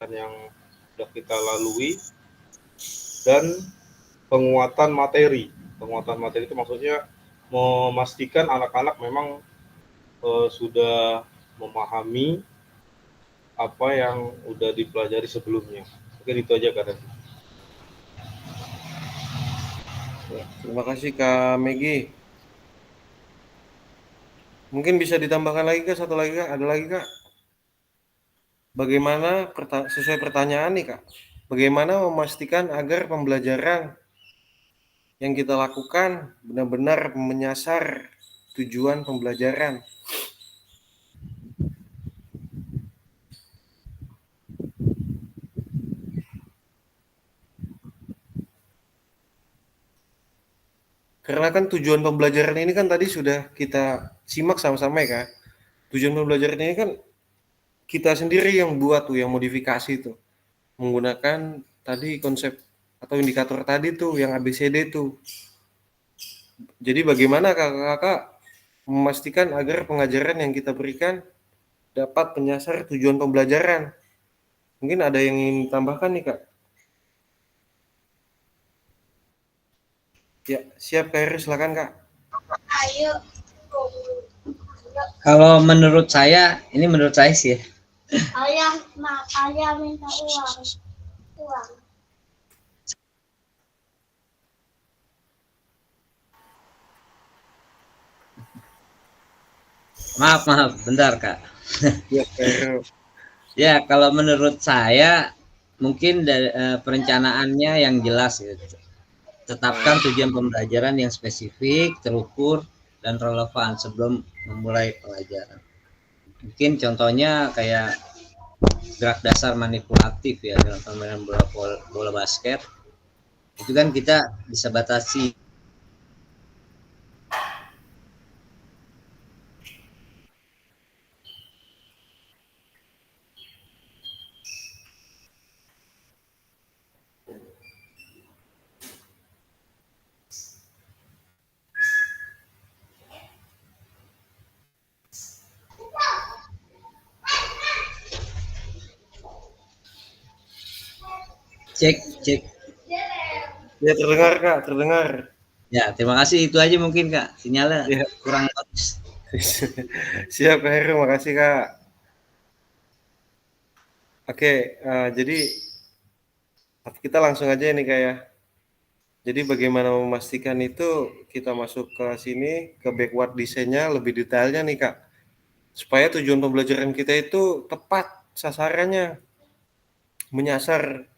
yang sudah kita lalui, dan penguatan materi. Penguatan materi itu maksudnya memastikan anak-anak memang sudah memahami apa yang udah dipelajari sebelumnya. Mungkin itu aja Kak. Ya, terima kasih Kak Megi. Mungkin bisa ditambahkan lagi Kak, satu lagi Kak, ada lagi Kak. Bagaimana sesuai pertanyaan nih Kak, bagaimana memastikan agar pembelajaran yang kita lakukan benar-benar menyasar tujuan pembelajaran? Karena kan tujuan pembelajaran ini kan tadi sudah kita simak sama-sama ya Kak. Tujuan pembelajaran ini kan kita sendiri yang buat tuh, yang modifikasi tuh. Menggunakan tadi konsep atau indikator tadi tuh, yang ABCD tuh. Jadi bagaimana kakak-kakak memastikan agar pengajaran yang kita berikan dapat menyasar tujuan pembelajaran? Mungkin ada yang ingin tambahkan nih Kak? Ya, siap Kak Heru, silakan Kak. Kalau menurut saya, ini menurut saya sih ya. Ayah minta uang. Maaf, bentar Kak. Ya, Kak Heru. Ya, kalau menurut saya mungkin dari perencanaannya yang jelas gitu. Tetapkan tujuan pembelajaran yang spesifik, terukur, dan relevan sebelum memulai pelajaran. Mungkin contohnya kayak gerak dasar manipulatif ya dalam permainan bola basket. Itu kan kita bisa batasi. Cek. Ya, terdengar Kak, terdengar. Ya, terima kasih, itu aja mungkin Kak. Sinyalnya Ya. kurang bagus. Siap Kak Heru, makasih Kak. Oke, jadi kita langsung aja nih Kak ya. Jadi bagaimana memastikan itu kita masuk ke sini, ke backward design-nya lebih detailnya nih Kak. Supaya tujuan pembelajaran kita itu tepat sasarannya, menyasar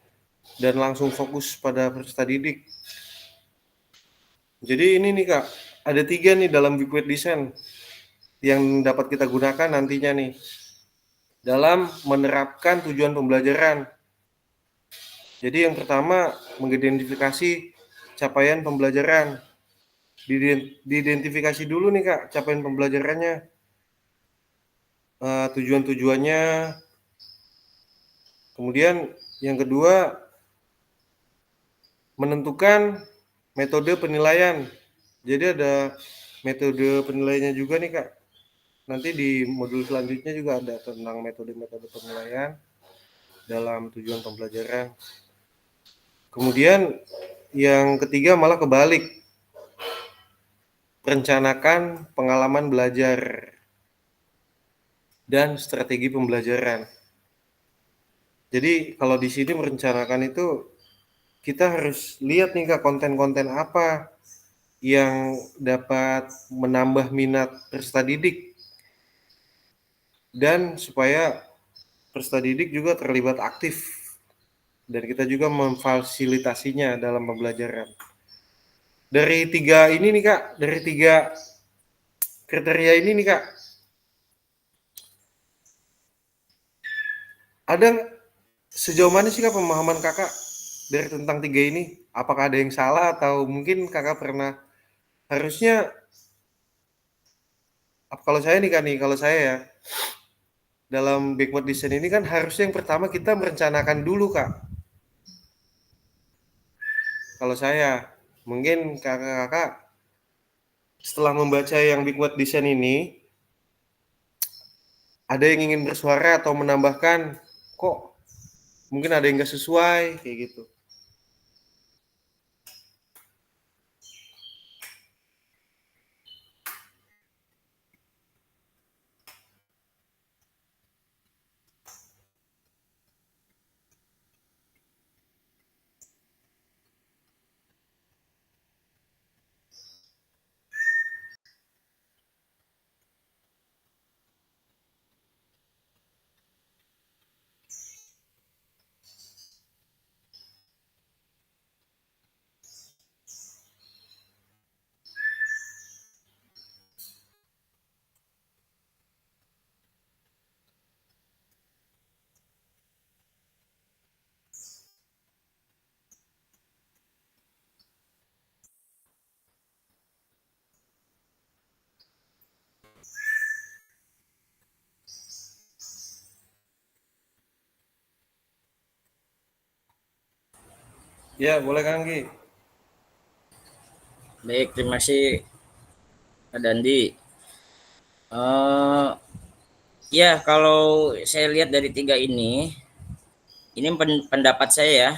dan langsung fokus pada peserta didik. Jadi ini nih Kak, ada 3 nih dalam backward design yang dapat kita gunakan nantinya nih dalam menerapkan tujuan pembelajaran. Jadi yang pertama mengidentifikasi capaian pembelajaran. Diidentifikasi dulu nih Kak capaian pembelajarannya, tujuan-tujuannya. Kemudian yang kedua menentukan metode penilaian. Jadi ada metode penilaiannya juga nih Kak. Nanti di modul selanjutnya juga ada tentang metode-metode penilaian dalam tujuan pembelajaran. Kemudian yang ketiga malah kebalik. Rencanakan pengalaman belajar dan strategi pembelajaran. Jadi kalau di sini merencanakan itu kita harus lihat nih Kak konten-konten apa yang dapat menambah minat peserta didik dan supaya peserta didik juga terlibat aktif dan kita juga memfasilitasinya dalam pembelajaran. Dari 3 ini nih Kak, dari 3 kriteria ini nih Kak, ada sejauh mana sih Kak pemahaman Kakak dari tentang 3 ini? Apakah ada yang salah atau mungkin Kakak pernah harusnya kalau saya nih Kak nih, kalau saya ya dalam backward design ini kan harusnya yang pertama kita merencanakan dulu Kak. Kalau saya, mungkin kakak-kakak setelah membaca yang backward design ini, ada yang ingin bersuara atau menambahkan, kok mungkin ada yang nggak sesuai, kayak gitu. Ya, boleh Kang Anggi. Baik, terima kasih Pak Dandi. Eh ya, kalau saya lihat dari tiga ini pendapat saya ya,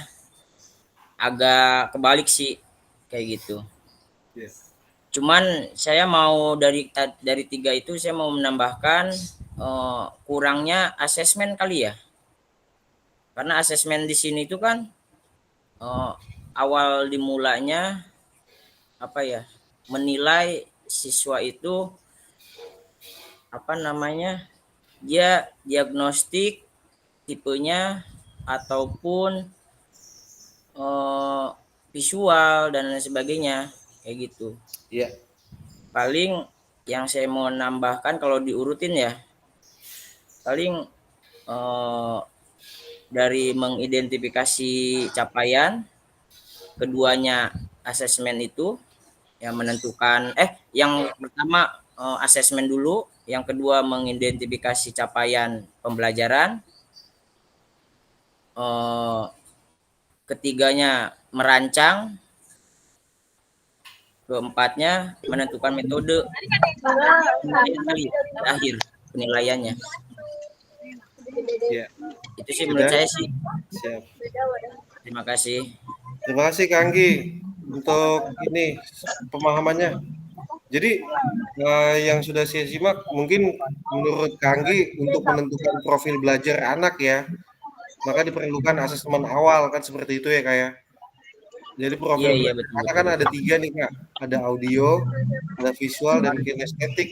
agak kebalik sih kayak gitu. Ya. Cuman saya mau dari tiga itu saya mau menambahkan kurangnya asesmen kali ya. Karena asesmen di sini itu kan eh, awal dimulanya apa ya? Menilai siswa itu apa namanya? Dia diagnostik tipenya ataupun eh, visual dan lain sebagainya kayak gitu. Iya. Paling yang saya mau nambahkan kalau diurutin ya, paling eh, dari mengidentifikasi capaian, keduanya asesmen itu yang menentukan yang pertama asesmen dulu, yang kedua mengidentifikasi capaian pembelajaran, eh, ketiganya merancang, keempatnya menentukan metode akhir penilaiannya. Ya. Itu sih menurut Sudah. saya sih. Siap. Terima kasih. Terima kasih Kang Anggi untuk ini pemahamannya. Jadi yang sudah saya simak mungkin menurut Kang Anggi untuk menentukan profil belajar anak ya, maka diperlukan asesmen awal kan seperti itu ya Kak ya. Jadi Iya profil iya belajar betul anak betul kan ada betul. 3 nih Kak, ada audio, ada visual, dan kinestetik.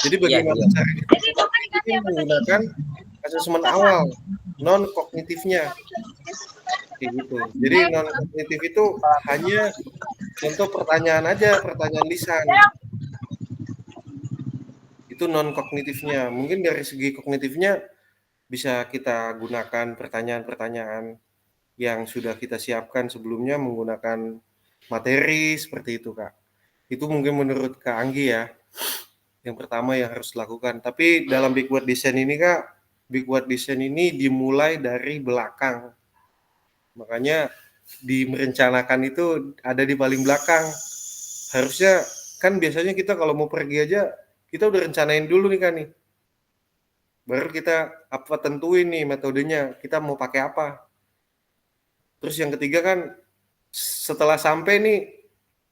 Jadi Iya bagaimana iya. cara kita ini menggunakan asesmen awal, non kognitifnya, kayak gitu. Jadi non kognitif itu hanya contoh pertanyaan aja, pertanyaan lisan. Itu non kognitifnya. Mungkin dari segi kognitifnya bisa kita gunakan pertanyaan-pertanyaan yang sudah kita siapkan sebelumnya menggunakan materi seperti itu, Kak. Itu mungkin menurut Kak Anggi ya, yang pertama yang harus dilakukan. Tapi dalam big word design ini, Kak, big word design ini dimulai dari belakang. Makanya di merencanakan itu ada di paling belakang. Harusnya kan biasanya kita kalau mau pergi aja kita udah rencanain dulu nih kan nih. Baru kita apa tentuin nih metodenya, kita mau pakai apa. Terus yang ketiga kan setelah sampai nih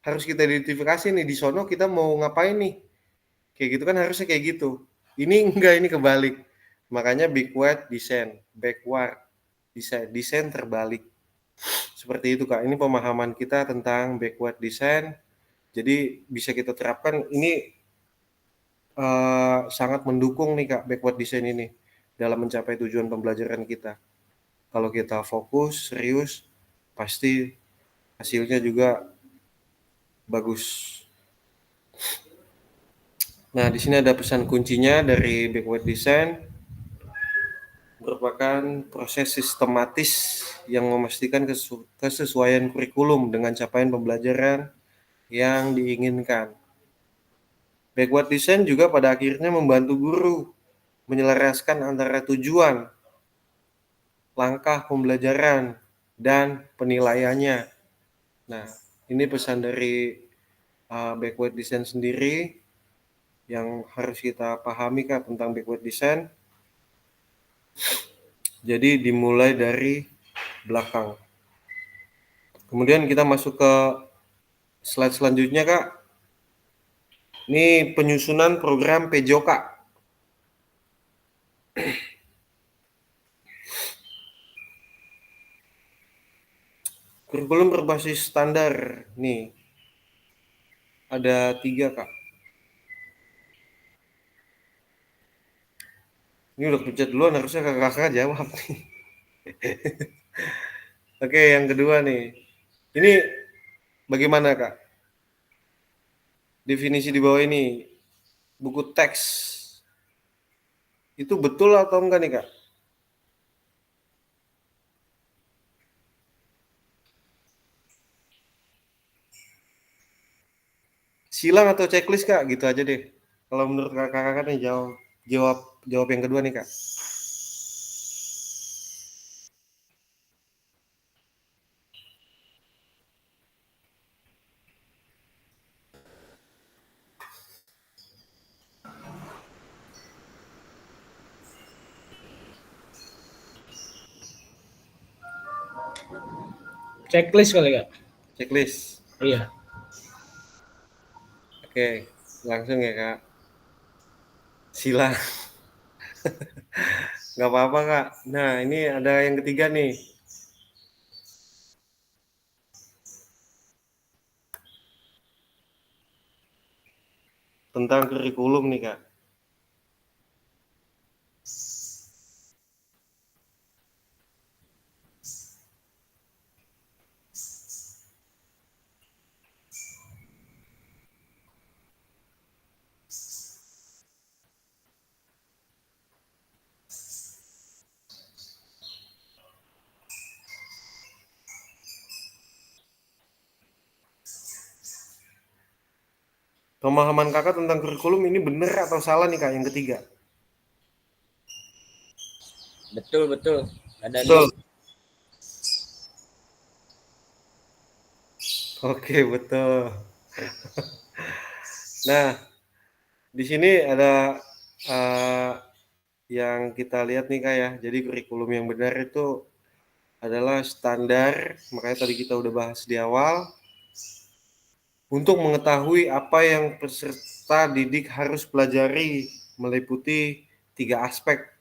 harus kita identifikasi nih di sono kita mau ngapain nih. Kayak gitu kan harusnya kayak gitu. Ini enggak, ini kebalik. Makanya backward design, backward design, desain terbalik. Seperti itu Kak. Ini pemahaman kita tentang backward design. Jadi bisa kita terapkan ini sangat mendukung nih Kak backward design ini dalam mencapai tujuan pembelajaran kita. Kalau kita fokus, serius, pasti hasilnya juga bagus. Nah, di sini ada pesan kuncinya dari backward design, merupakan proses sistematis yang memastikan kesesuaian kurikulum dengan capaian pembelajaran yang diinginkan. Backward design juga pada akhirnya membantu guru menyelaraskan antara tujuan, langkah pembelajaran, dan penilaiannya. Nah, ini pesan dari backward design sendiri yang harus kita pahami Kak tentang backward design. Jadi dimulai dari belakang. Kemudian kita masuk ke slide selanjutnya Kak. Ini penyusunan program PJOK. Kurikulum berbasis standar. Nih, ada 3 Kak. Ini udah pencet duluan, harusnya kakak-kakak jawab nih. Oke, yang kedua nih. Ini bagaimana Kak? Definisi di bawah ini, buku teks. Itu betul atau enggak nih Kak? Silang atau checklist Kak? Gitu aja deh. Kalau menurut kakak-kakak nih jawab yang kedua nih Kak. Checklist kali Kak. Checklist. Iya. Oke, langsung ya Kak. Silang. Nggak apa-apa Kak. Nah ini ada yang ketiga nih. Tentang kurikulum nih Kak. Pemahaman Kakak tentang kurikulum ini benar atau salah nih Kak yang ketiga? Betul betul. Ada Betul. nih. Oke, betul. Nah, di sini ada yang kita lihat nih Kak ya. Jadi kurikulum yang benar itu adalah standar, makanya tadi kita udah bahas di awal, untuk mengetahui apa yang peserta didik harus pelajari, meliputi 3 aspek.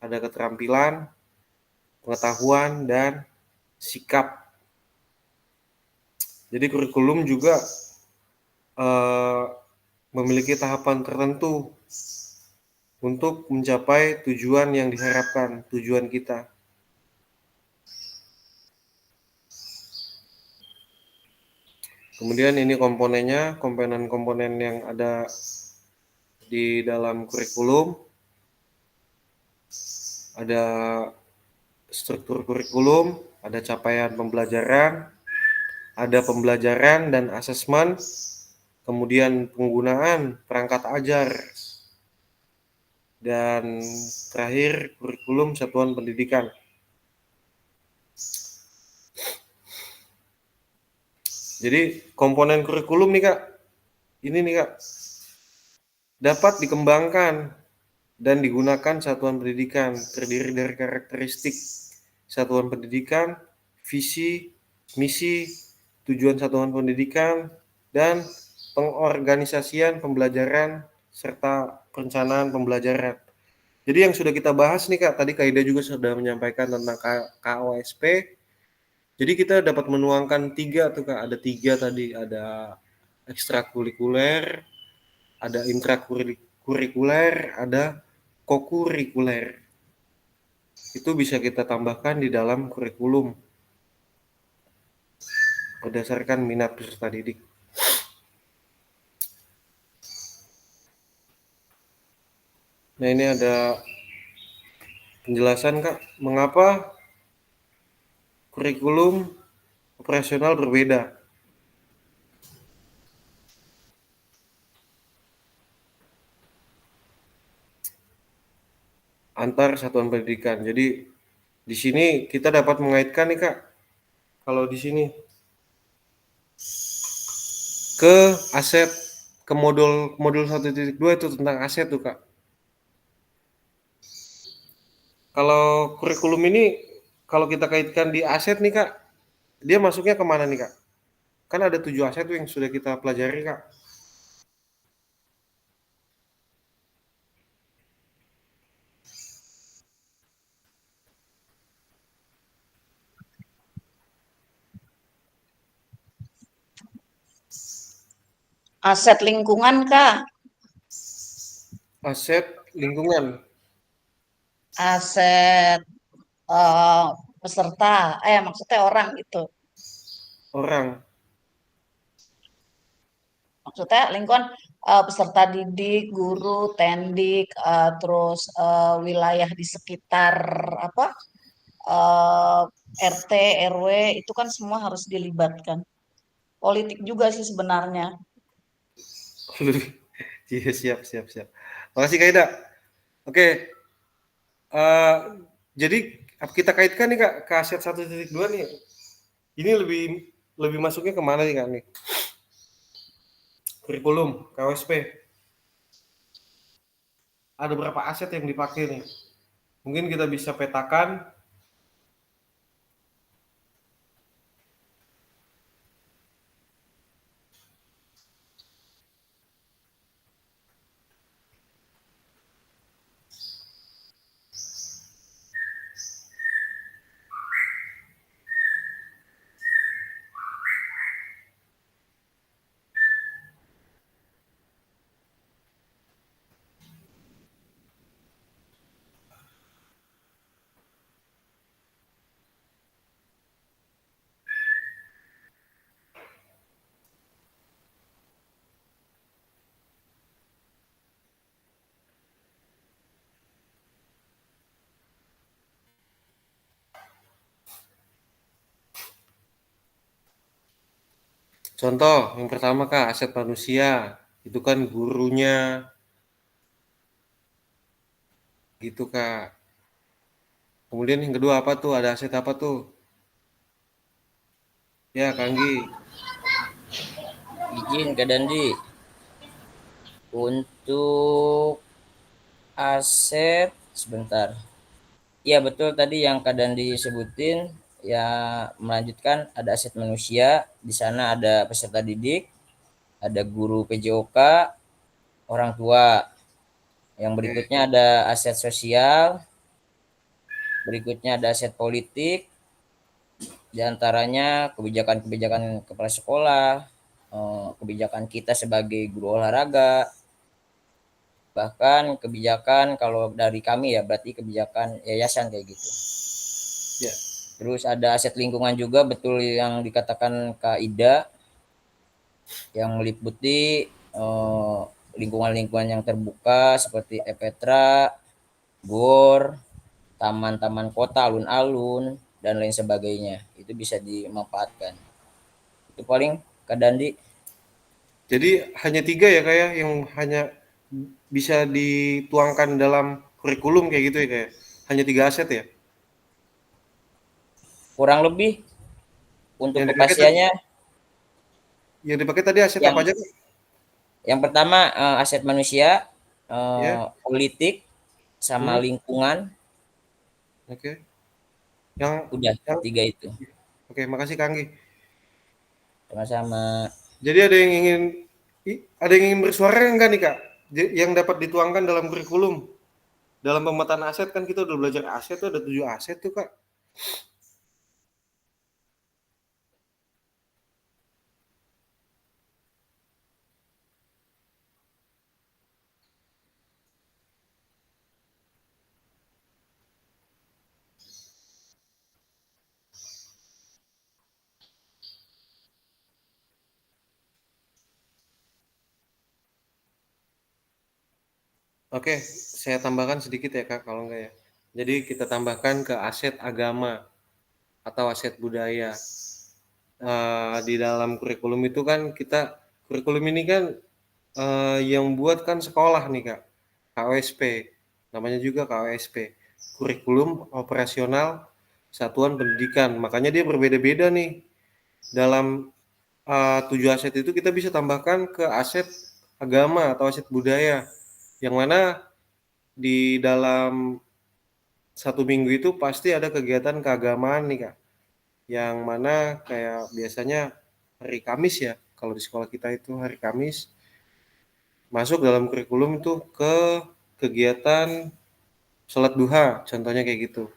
Ada keterampilan, pengetahuan, dan sikap. Jadi kurikulum juga memiliki tahapan tertentu untuk mencapai tujuan yang diharapkan, tujuan kita. Kemudian ini komponennya, komponen-komponen yang ada di dalam kurikulum. Ada struktur kurikulum, ada capaian pembelajaran, ada pembelajaran dan asesmen, kemudian penggunaan perangkat ajar, dan terakhir kurikulum satuan pendidikan. Jadi komponen kurikulum nih Kak, ini nih Kak, dapat dikembangkan dan digunakan satuan pendidikan, terdiri dari karakteristik satuan pendidikan, visi, misi, tujuan satuan pendidikan, dan pengorganisasian pembelajaran serta perencanaan pembelajaran. Jadi yang sudah kita bahas nih Kak, tadi Kak Ida juga sudah menyampaikan tentang KOSP. Jadi kita dapat menuangkan 3 tuh Kak, ada 3 tadi, ada ekstrakurikuler, ada intrakurikuler, ada kokurikuler. Itu bisa kita tambahkan di dalam kurikulum berdasarkan minat peserta didik. Nah ini ada penjelasan Kak, mengapa kurikulum operasional berbeda. Antar satuan pendidikan. Jadi di sini kita dapat mengaitkan nih Kak, kalau di sini ke aset, ke modul 1.2 itu tentang aset tuh Kak. Kalau kurikulum ini kalau kita kaitkan di aset nih Kak, dia masuknya kemana nih Kak? Kan ada 7 aset tuh yang sudah kita pelajari Kak. Aset lingkungan, Kak. Aset lingkungan. Aset peserta, maksudnya orang itu. Orang. Maksudnya lingkungan peserta didik, guru, tendik, terus wilayah di sekitar apa eh, RT, RW itu kan semua harus dilibatkan. Politik juga sih sebenarnya. Iya, siap. Makasih Kak Ida. Oke, eh, jadi kita kaitkan nih Kak ke aset 1.2 nih. Ini lebih masuknya kemana nih Kak nih? Kurikulum, KOSP. Ada berapa aset yang dipakai nih? Mungkin kita bisa petakan. Contoh yang pertama Kak, aset manusia. Itu kan gurunya. Gitu Kak. Kemudian yang kedua apa tuh? Ada aset apa tuh? Ya, Kanggi. Izin Kak Dandi. Untuk aset sebentar. Iya betul tadi yang Kak Dandi sebutin ya, melanjutkan ada aset manusia, di sana ada peserta didik, ada guru PJOK, orang tua. Yang berikutnya ada aset sosial, berikutnya ada aset politik, diantaranya kebijakan-kebijakan kepala sekolah, kebijakan kita sebagai guru olahraga, bahkan kebijakan kalau dari kami ya berarti kebijakan yayasan kayak gitu. Ya. Terus ada aset lingkungan juga, betul yang dikatakan Kak Ida, yang meliputi lingkungan-lingkungan yang terbuka seperti Epetra, GOR, taman-taman kota, alun-alun, dan lain sebagainya. Itu bisa dimanfaatkan. Itu paling Kak Dandi. Jadi hanya 3 ya Kak ya yang hanya bisa dituangkan dalam kurikulum kayak gitu ya Kak ya? Hanya 3 aset ya? Kurang lebih untuk Yang dipakai tadi, kepastiannya aset yang apa aja Kak? yang pertama aset manusia, Ya. politik, sama lingkungan. Oke. Yang Udah 3 itu. Oke, makasih Kanggi. Sama-sama. Jadi ada yang ingin bersuara enggak nih Kak? Yang dapat dituangkan dalam kurikulum. Dalam pemetaan aset kan kita udah belajar aset tuh ada 7 aset tuh Kak. Oke, saya tambahkan sedikit ya Kak kalau enggak ya. Jadi kita tambahkan ke aset agama atau aset budaya. Di dalam kurikulum itu kan kurikulum ini kan yang buat kan sekolah nih Kak, KOSP, namanya juga KOSP, Kurikulum Operasional Satuan Pendidikan. Makanya dia berbeda-beda nih. Dalam 7 aset itu kita bisa tambahkan ke aset agama atau aset budaya, yang mana di dalam 1 minggu itu pasti ada kegiatan keagamaan nih Kak, yang mana kayak biasanya hari Kamis ya, kalau di sekolah kita itu hari Kamis masuk dalam kurikulum itu ke kegiatan sholat duha, contohnya kayak gitu.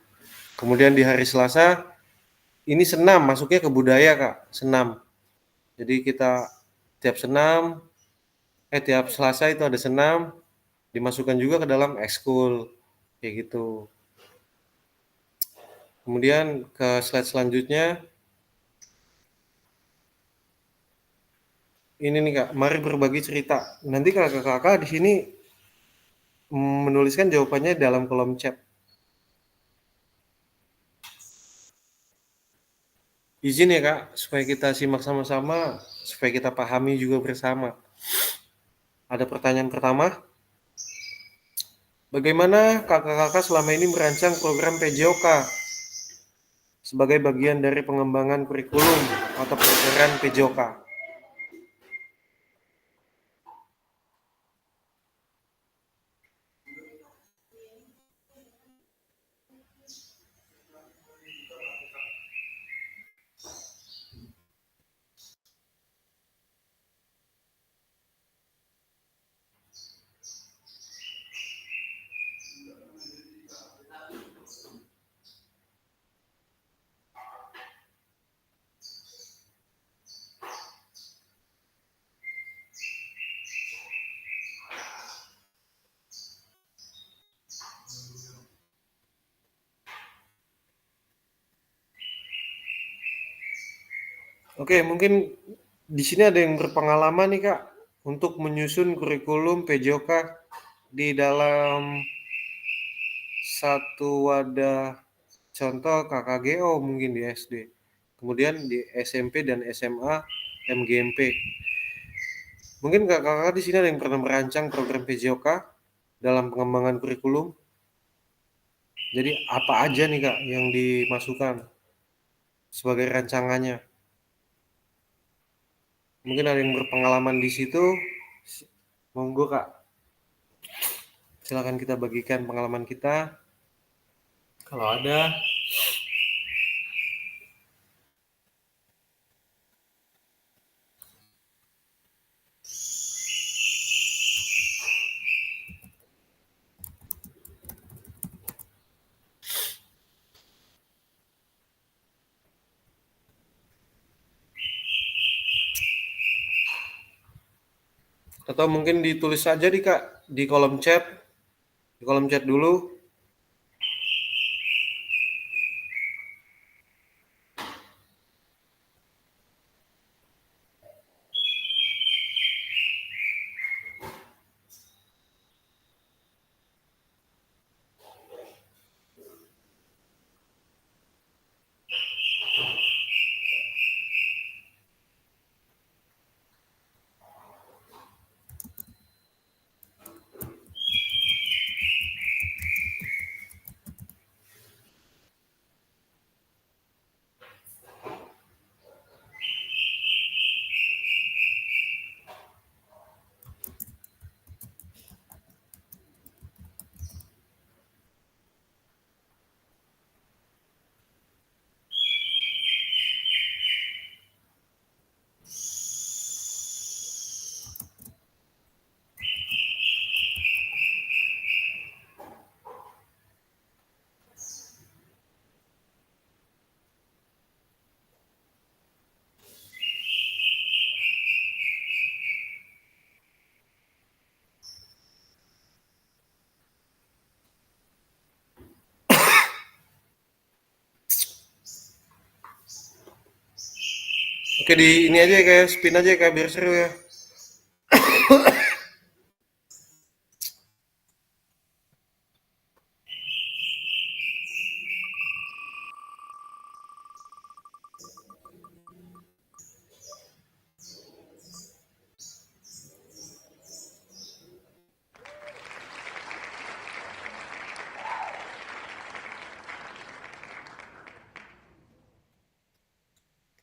Kemudian di hari Selasa ini senam, masuknya ke budaya Kak, senam. Jadi kita tiap Selasa itu ada senam, dimasukkan juga ke dalam ekskul kayak gitu. Kemudian ke slide selanjutnya, ini nih Kak, mari berbagi cerita. Nanti kakak-kakak di sini menuliskan jawabannya dalam kolom chat. Izin ya Kak, supaya kita simak sama-sama, supaya kita pahami juga bersama. Ada pertanyaan pertama, bagaimana kakak-kakak selama ini merancang program PJOK sebagai bagian dari pengembangan kurikulum atau program PJOK? Oke, mungkin di sini ada yang berpengalaman nih Kak untuk menyusun kurikulum PJOK di dalam satu wadah, contoh KKGO mungkin di SD. Kemudian di SMP dan SMA MGMP. Mungkin kakak-kakak di sini ada yang pernah merancang program PJOK dalam pengembangan kurikulum. Jadi apa aja nih Kak yang dimasukkan sebagai rancangannya? Mungkin ada yang berpengalaman di situ. Monggo Kak, silakan kita bagikan pengalaman kita. Kalau ada. Atau mungkin ditulis saja di Kak di kolom chat. Di kolom chat dulu. Oke, di ini aja ya kayak spin aja ya kayak biar seru ya.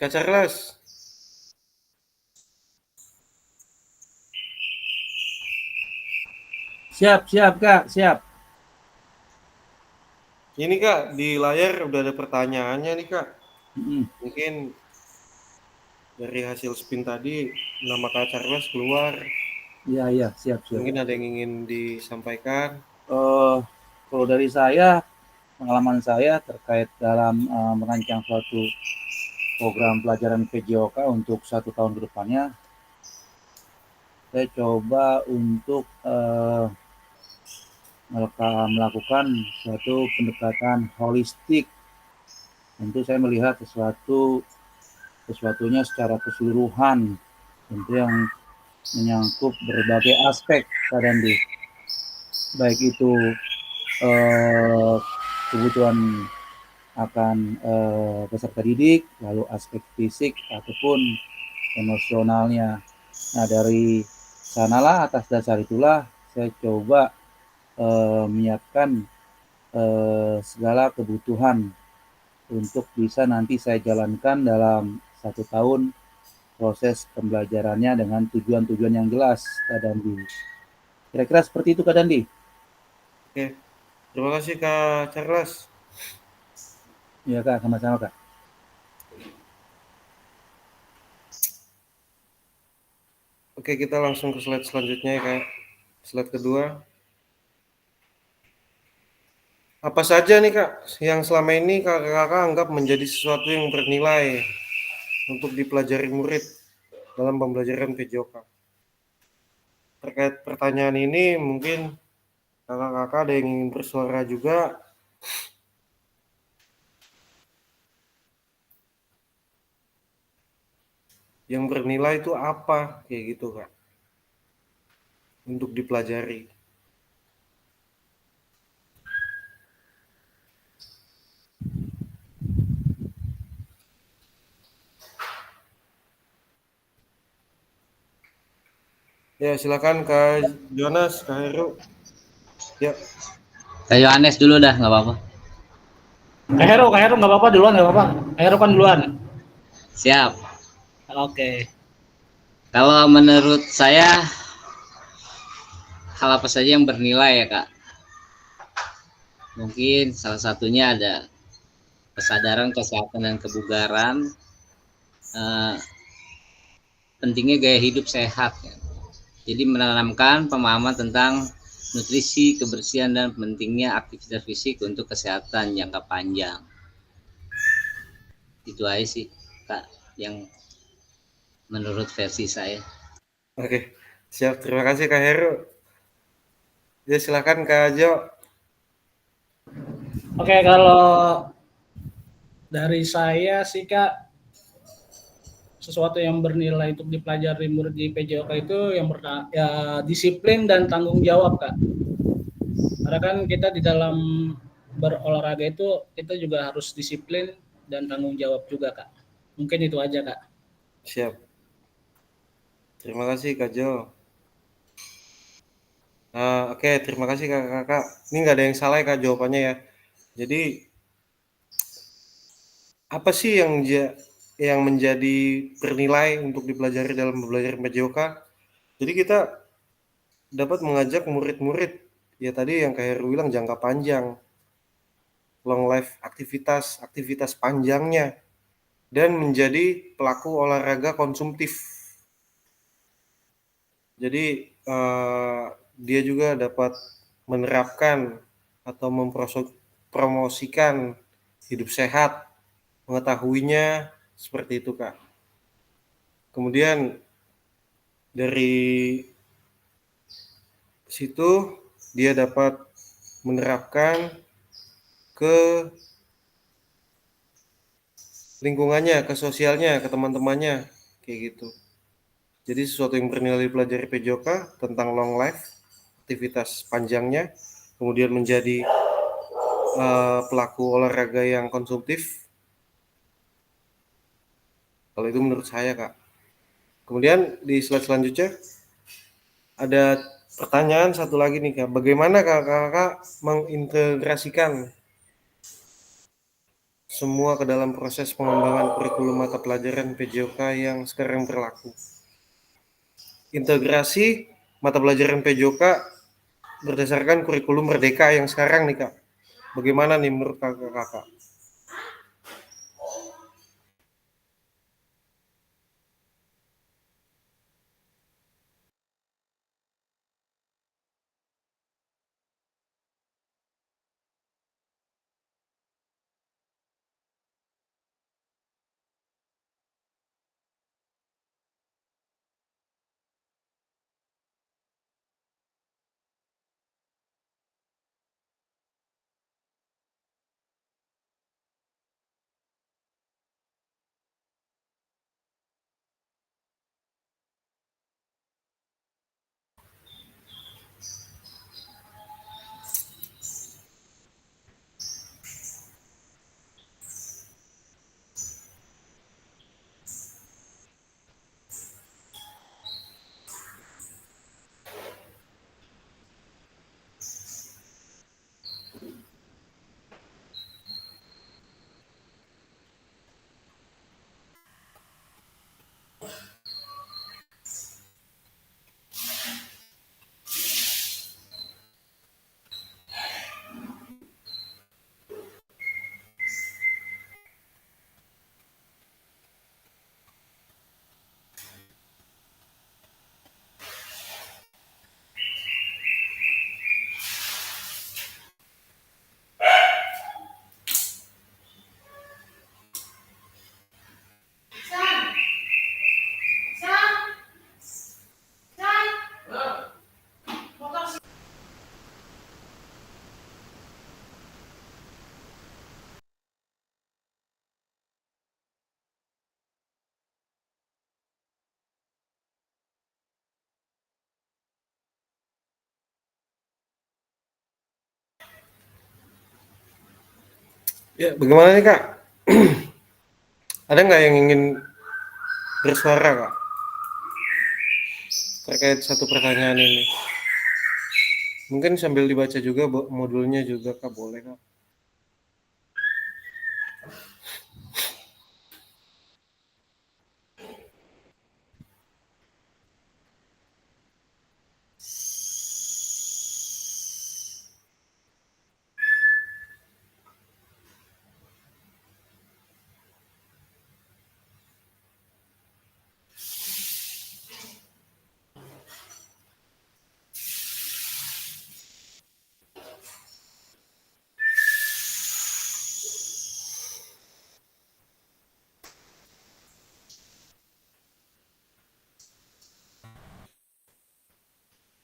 Kak Charles, Siap, siap Kak, siap. ini Kak di layar udah ada pertanyaannya nih Kak. Mm-mm. Mungkin dari hasil spin tadi nama Kak Charles keluar. Iya, iya, siap, siap. Mungkin ada yang ingin disampaikan. Eh, kalau dari saya, pengalaman saya terkait dalam merancang suatu program pelajaran PJOK untuk 1 tahun ke depannya, saya coba untuk melakukan suatu pendekatan holistik. Tentu saya melihat sesuatunya secara keseluruhan, tentu yang menyangkut berbagai aspek, Kak Dandi. Baik itu kebutuhan akan peserta didik, lalu aspek fisik ataupun emosionalnya. Nah, dari sanalah, atas dasar itulah saya coba menyiapkan segala kebutuhan untuk bisa nanti saya jalankan dalam 1 tahun proses pembelajarannya dengan tujuan-tujuan yang jelas, Kak Dandi. Kira-kira seperti itu, Kak Dandi. Oke, terima kasih Kak Charles. Iya Kak, sama-sama Kak. Oke, kita langsung ke slide selanjutnya ya Kak. Slide kedua. Apa saja nih Kak yang selama ini kakak-kakak anggap menjadi sesuatu yang bernilai untuk dipelajari murid dalam pembelajaran PJOK? Terkait pertanyaan ini mungkin kakak-kakak ada yang ingin bersuara juga. Yang bernilai itu apa kayak gitu Kak? Untuk dipelajari. Ya, silakan Kak Jonas, Kak Heru. Ya, Kak Yohanes dulu dah, nggak apa-apa. Kak Heru nggak apa-apa duluan, nggak apa-apa. Kak Heru kan duluan. Siap. Oke. Kalau menurut saya, hal apa saja yang bernilai ya Kak. Mungkin salah satunya ada kesadaran kesehatan dan kebugaran, eh, pentingnya gaya hidup sehat ya. Jadi menanamkan pemahaman tentang nutrisi, kebersihan, dan pentingnya aktivitas fisik untuk kesehatan jangka panjang. Itu aja sih Kak yang menurut versi saya. oke. Siap, terima kasih Kak Heru. Ya, silakan Kak Jo. Oke, kalau dari saya sih Kak, sesuatu yang bernilai untuk dipelajari murid di PJOK itu yang pertama ya disiplin dan tanggung jawab Kak. Karena kan kita di dalam berolahraga itu kita juga harus disiplin dan tanggung jawab juga Kak. Mungkin itu aja Kak. Siap. Terima kasih Kak Jo. Oke, terima kasih Kakak. Ini nggak ada yang salah ya Kak jawabannya ya. Jadi apa sih yang menjadi bernilai untuk dipelajari dalam belajar PJOK? Jadi kita dapat mengajak murid-murid, ya tadi yang Kak Heru bilang jangka panjang, long life aktivitas panjangnya, dan menjadi pelaku olahraga konsumtif. Jadi dia juga dapat menerapkan atau mempromosikan hidup sehat, mengetahuinya seperti itu Kak. Kemudian dari situ dia dapat menerapkan ke lingkungannya, ke sosialnya, ke teman-temannya, kayak gitu. Jadi sesuatu yang bernilai dipelajari PJOK tentang long life, aktivitas panjangnya, kemudian menjadi pelaku olahraga yang konsumtif. Kalau itu menurut saya Kak. Kemudian di slide selanjutnya ada pertanyaan satu lagi nih Kak. Bagaimana Kakak mengintegrasikan semua ke dalam proses pengembangan kurikulum mata pelajaran PJOK yang sekarang berlaku? Integrasi mata pelajaran PJOK berdasarkan kurikulum Merdeka yang sekarang nih Kak. Bagaimana nih menurut Kakak? Ya, bagaimana nih Kak? Ada nggak yang ingin bersuara Kak? terkait satu pertanyaan ini. Mungkin sambil dibaca juga modulnya juga Kak, boleh Kak?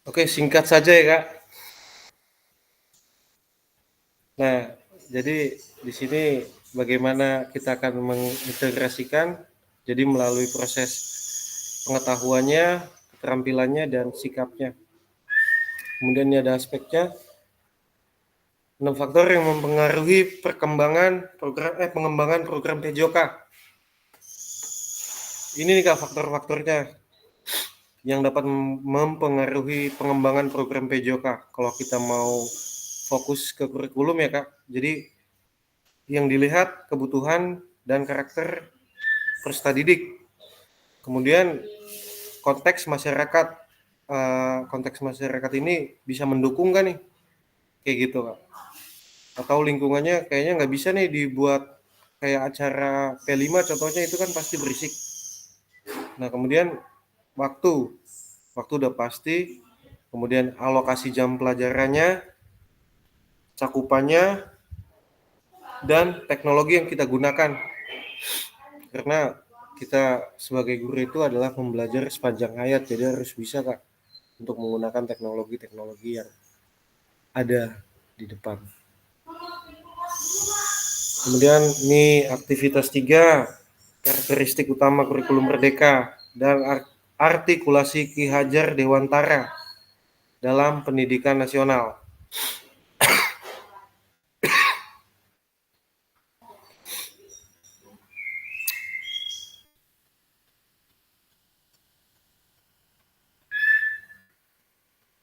Oke, singkat saja ya Kak. Nah, jadi di sini bagaimana kita akan mengintegrasikan, jadi melalui proses pengetahuannya, keterampilannya, dan sikapnya. Kemudian ini ada aspeknya, 6 faktor yang mempengaruhi pengembangan program PJOK. Ini nih Kak faktor-faktornya yang dapat mempengaruhi pengembangan program PJOK. Kalau kita mau fokus ke kurikulum ya Kak, jadi yang dilihat kebutuhan dan karakter peserta didik. Kemudian konteks masyarakat ini bisa mendukung kan nih, kayak gitu Kak. Atau lingkungannya kayaknya nggak bisa nih dibuat kayak acara P5 contohnya, itu kan pasti berisik. Nah kemudian waktu udah pasti, kemudian alokasi jam pelajarannya, cakupannya, dan teknologi yang kita gunakan. Karena kita sebagai guru itu adalah pembelajar sepanjang hayat, jadi harus bisa Kak untuk menggunakan teknologi-teknologi yang ada di depan. Kemudian ini aktivitas 3, karakteristik utama kurikulum Merdeka dan artikulasi Ki Hajar Dewantara dalam pendidikan nasional.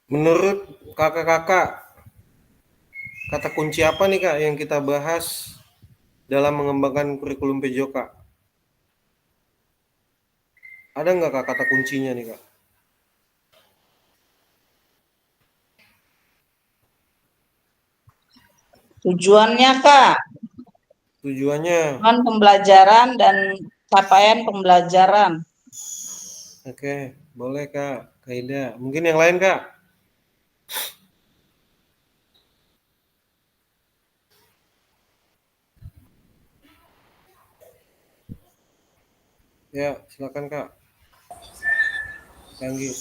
Menurut kakak-kakak, kata kunci apa nih Kak yang kita bahas dalam mengembangkan kurikulum PJOK? Ada nggak Kak kata kuncinya nih Kak? Tujuannya, Kak, Tujuannya? tujuan pembelajaran dan capaian pembelajaran. Oke, boleh Kak, Kaida. Mungkin yang lain Kak? Ya, silakan Kak. Anggi.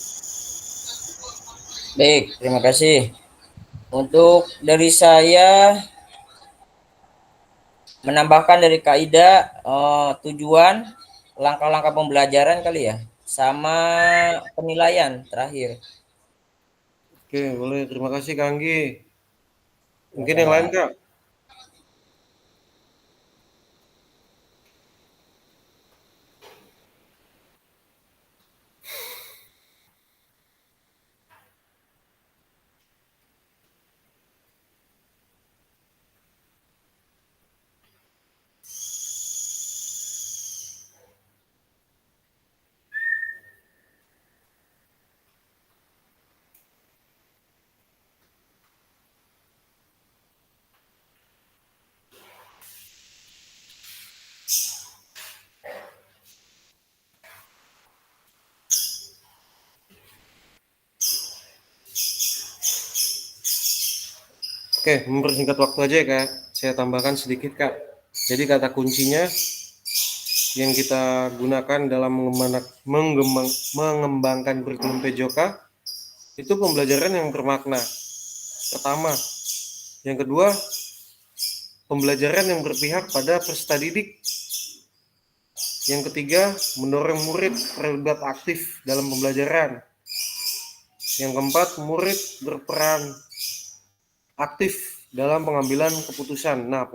Baik, terima kasih. Untuk dari saya menambahkan dari Kaida tujuan, langkah-langkah pembelajaran kali ya, sama penilaian terakhir. Oke, boleh. Terima kasih Kak Anggi. Mungkin yang lain Kak? Oke, mempersingkat waktu aja ya Kak. Saya tambahkan sedikit Kak. Jadi kata kuncinya yang kita gunakan dalam mengembangkan kurikulum PJOK itu pembelajaran yang bermakna. Pertama. Yang kedua, pembelajaran yang berpihak pada peserta didik. Yang ketiga, mendorong murid terlibat aktif dalam pembelajaran. Yang keempat, murid berperan aktif dalam pengambilan keputusan. Nah,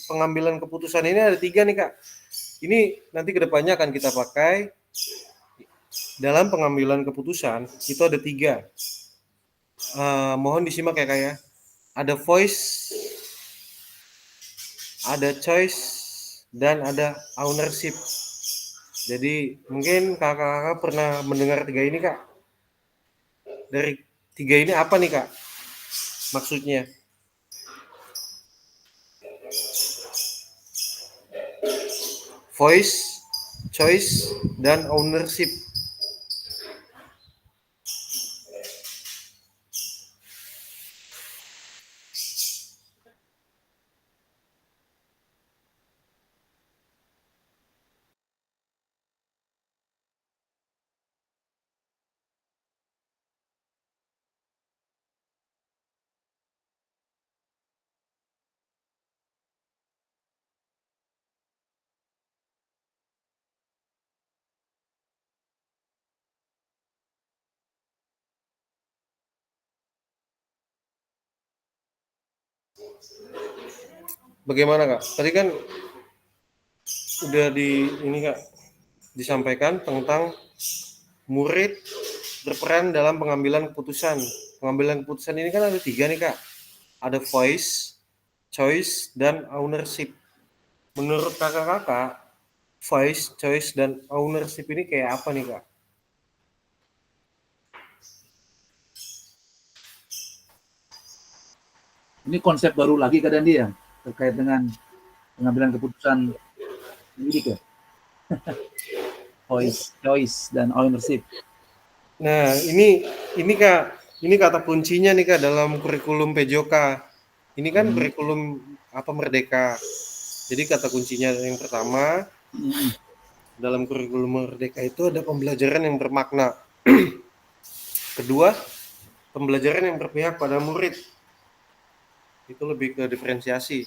pengambilan keputusan ini ada 3 nih Kak. Ini nanti kedepannya akan kita pakai dalam pengambilan keputusan itu ada 3. Mohon disimak ya Kak ya. Ada voice, ada choice, dan ada ownership. Jadi mungkin kakak-kakak pernah mendengar 3 ini Kak. Dari 3 ini apa nih Kak maksudnya? Voice, choice, dan ownership. Bagaimana Kak? Tadi kan udah ini Kak disampaikan tentang murid berperan dalam pengambilan keputusan. Pengambilan keputusan ini kan ada 3 nih Kak. Ada voice, choice, dan ownership. Menurut kakak-kakak, voice, choice, dan ownership ini kayak apa nih Kak? Ini konsep baru lagi Kak Dandi ya, terkait dengan pengambilan keputusan pendidik ya. Voice, choice, dan ownership. Nah, ini Kak, ini kata kuncinya nih Kak dalam kurikulum PJOK. Ini kan kurikulum Merdeka. Jadi kata kuncinya yang pertama dalam kurikulum Merdeka itu ada pembelajaran yang bermakna. Kedua, pembelajaran yang berpihak pada murid. Itu lebih ke diferensiasi.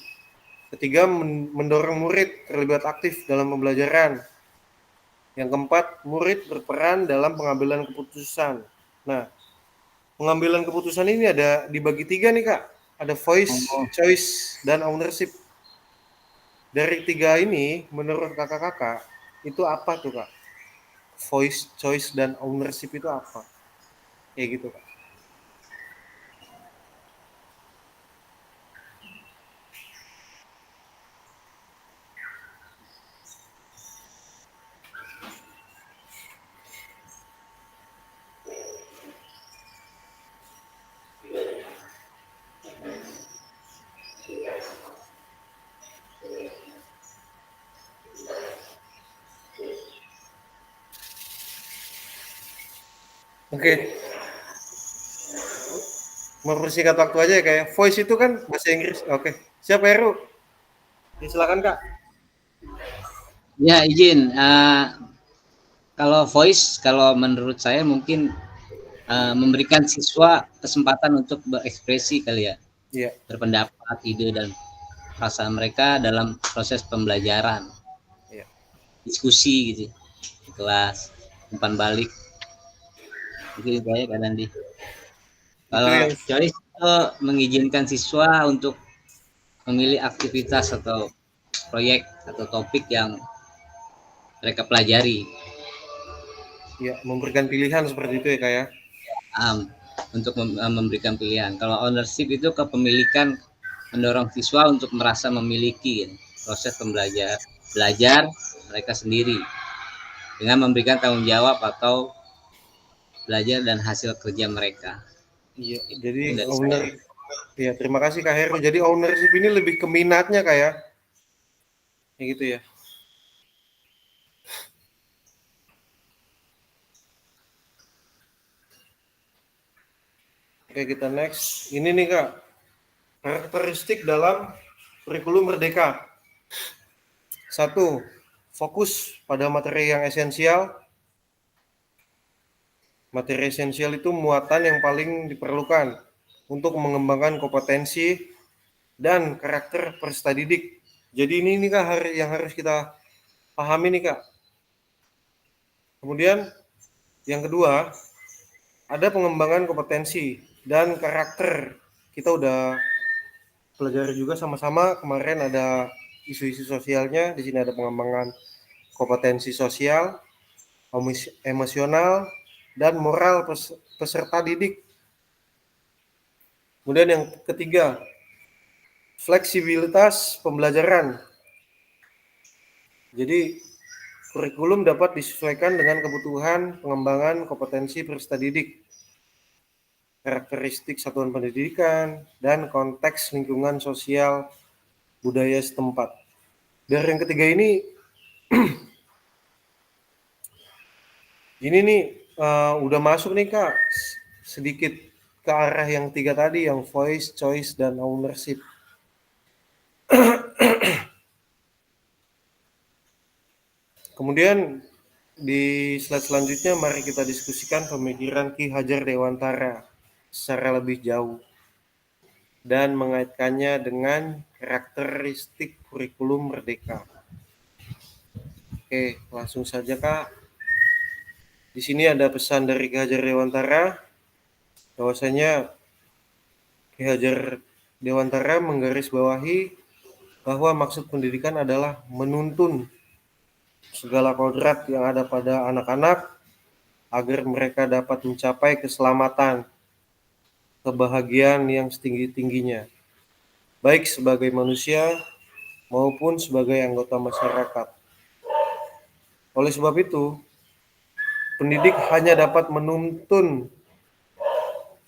Ketiga, mendorong murid terlibat aktif dalam pembelajaran. Yang keempat, murid berperan dalam pengambilan keputusan. Nah, pengambilan keputusan ini ada dibagi 3 nih Kak. Ada voice, choice, dan ownership. Dari 3 ini, menurut kakak-kakak, itu apa tuh Kak? Voice, choice, dan ownership itu apa? Kayak gitu Kak. Oke. Mempersingkat waktu aja ya kayak voice itu kan bahasa Inggris. Oke. Siapa Heru? Ya, silakan Kak. Ya, izin. Kalau voice, kalau menurut saya mungkin memberikan siswa kesempatan untuk berekspresi kali ya. Iya. Berpendapat, ide, dan perasaan mereka dalam proses pembelajaran. Iya. Diskusi gitu di kelas, umpan balik. Itu saya Kak Dandi. Kalau choice itu mengizinkan siswa untuk memilih aktivitas atau proyek atau topik yang mereka pelajari. Ya, memberikan pilihan seperti itu ya Kak ya. Untuk memberikan pilihan. Kalau ownership itu kepemilikan, mendorong siswa untuk merasa memiliki proses belajar mereka sendiri dengan memberikan tanggung jawab atau belajar dan hasil kerja mereka. Iya, jadi owner. Ya, terima kasih Kak Heru. Jadi ownership ini lebih ke minatnya Kak ya. Kayak gitu ya. Oke, kita next. Ini nih Kak, karakteristik dalam kurikulum Merdeka. 1. Fokus pada materi yang esensial. Materi esensial itu muatan yang paling diperlukan untuk mengembangkan kompetensi dan karakter peserta didik. Jadi ini Kak yang harus kita pahami nih Kak. Kemudian yang kedua, ada pengembangan kompetensi dan karakter. Kita udah pelajari juga sama-sama kemarin ada isu-isu sosialnya. Di sini ada pengembangan kompetensi sosial. emosional, dan moral peserta didik. Kemudian yang ketiga, fleksibilitas pembelajaran. Jadi kurikulum dapat disesuaikan dengan kebutuhan pengembangan kompetensi peserta didik, karakteristik satuan pendidikan, dan konteks lingkungan sosial budaya setempat. Dari yang ketiga ini nih udah masuk nih Kak, sedikit ke arah yang tiga tadi, yang voice, choice, dan ownership. Kemudian di slide selanjutnya mari kita diskusikan pemikiran Ki Hajar Dewantara secara lebih jauh dan mengaitkannya dengan karakteristik kurikulum merdeka. Oke, langsung saja Kak. Di sini ada pesan dari Ki Hajar Dewantara bahwasanya Ki Hajar Dewantara menggarisbawahi bahwa maksud pendidikan adalah menuntun segala kodrat yang ada pada anak-anak agar mereka dapat mencapai keselamatan, kebahagiaan yang setinggi-tingginya, baik sebagai manusia maupun sebagai anggota masyarakat. Oleh sebab itu, pendidik hanya dapat menuntun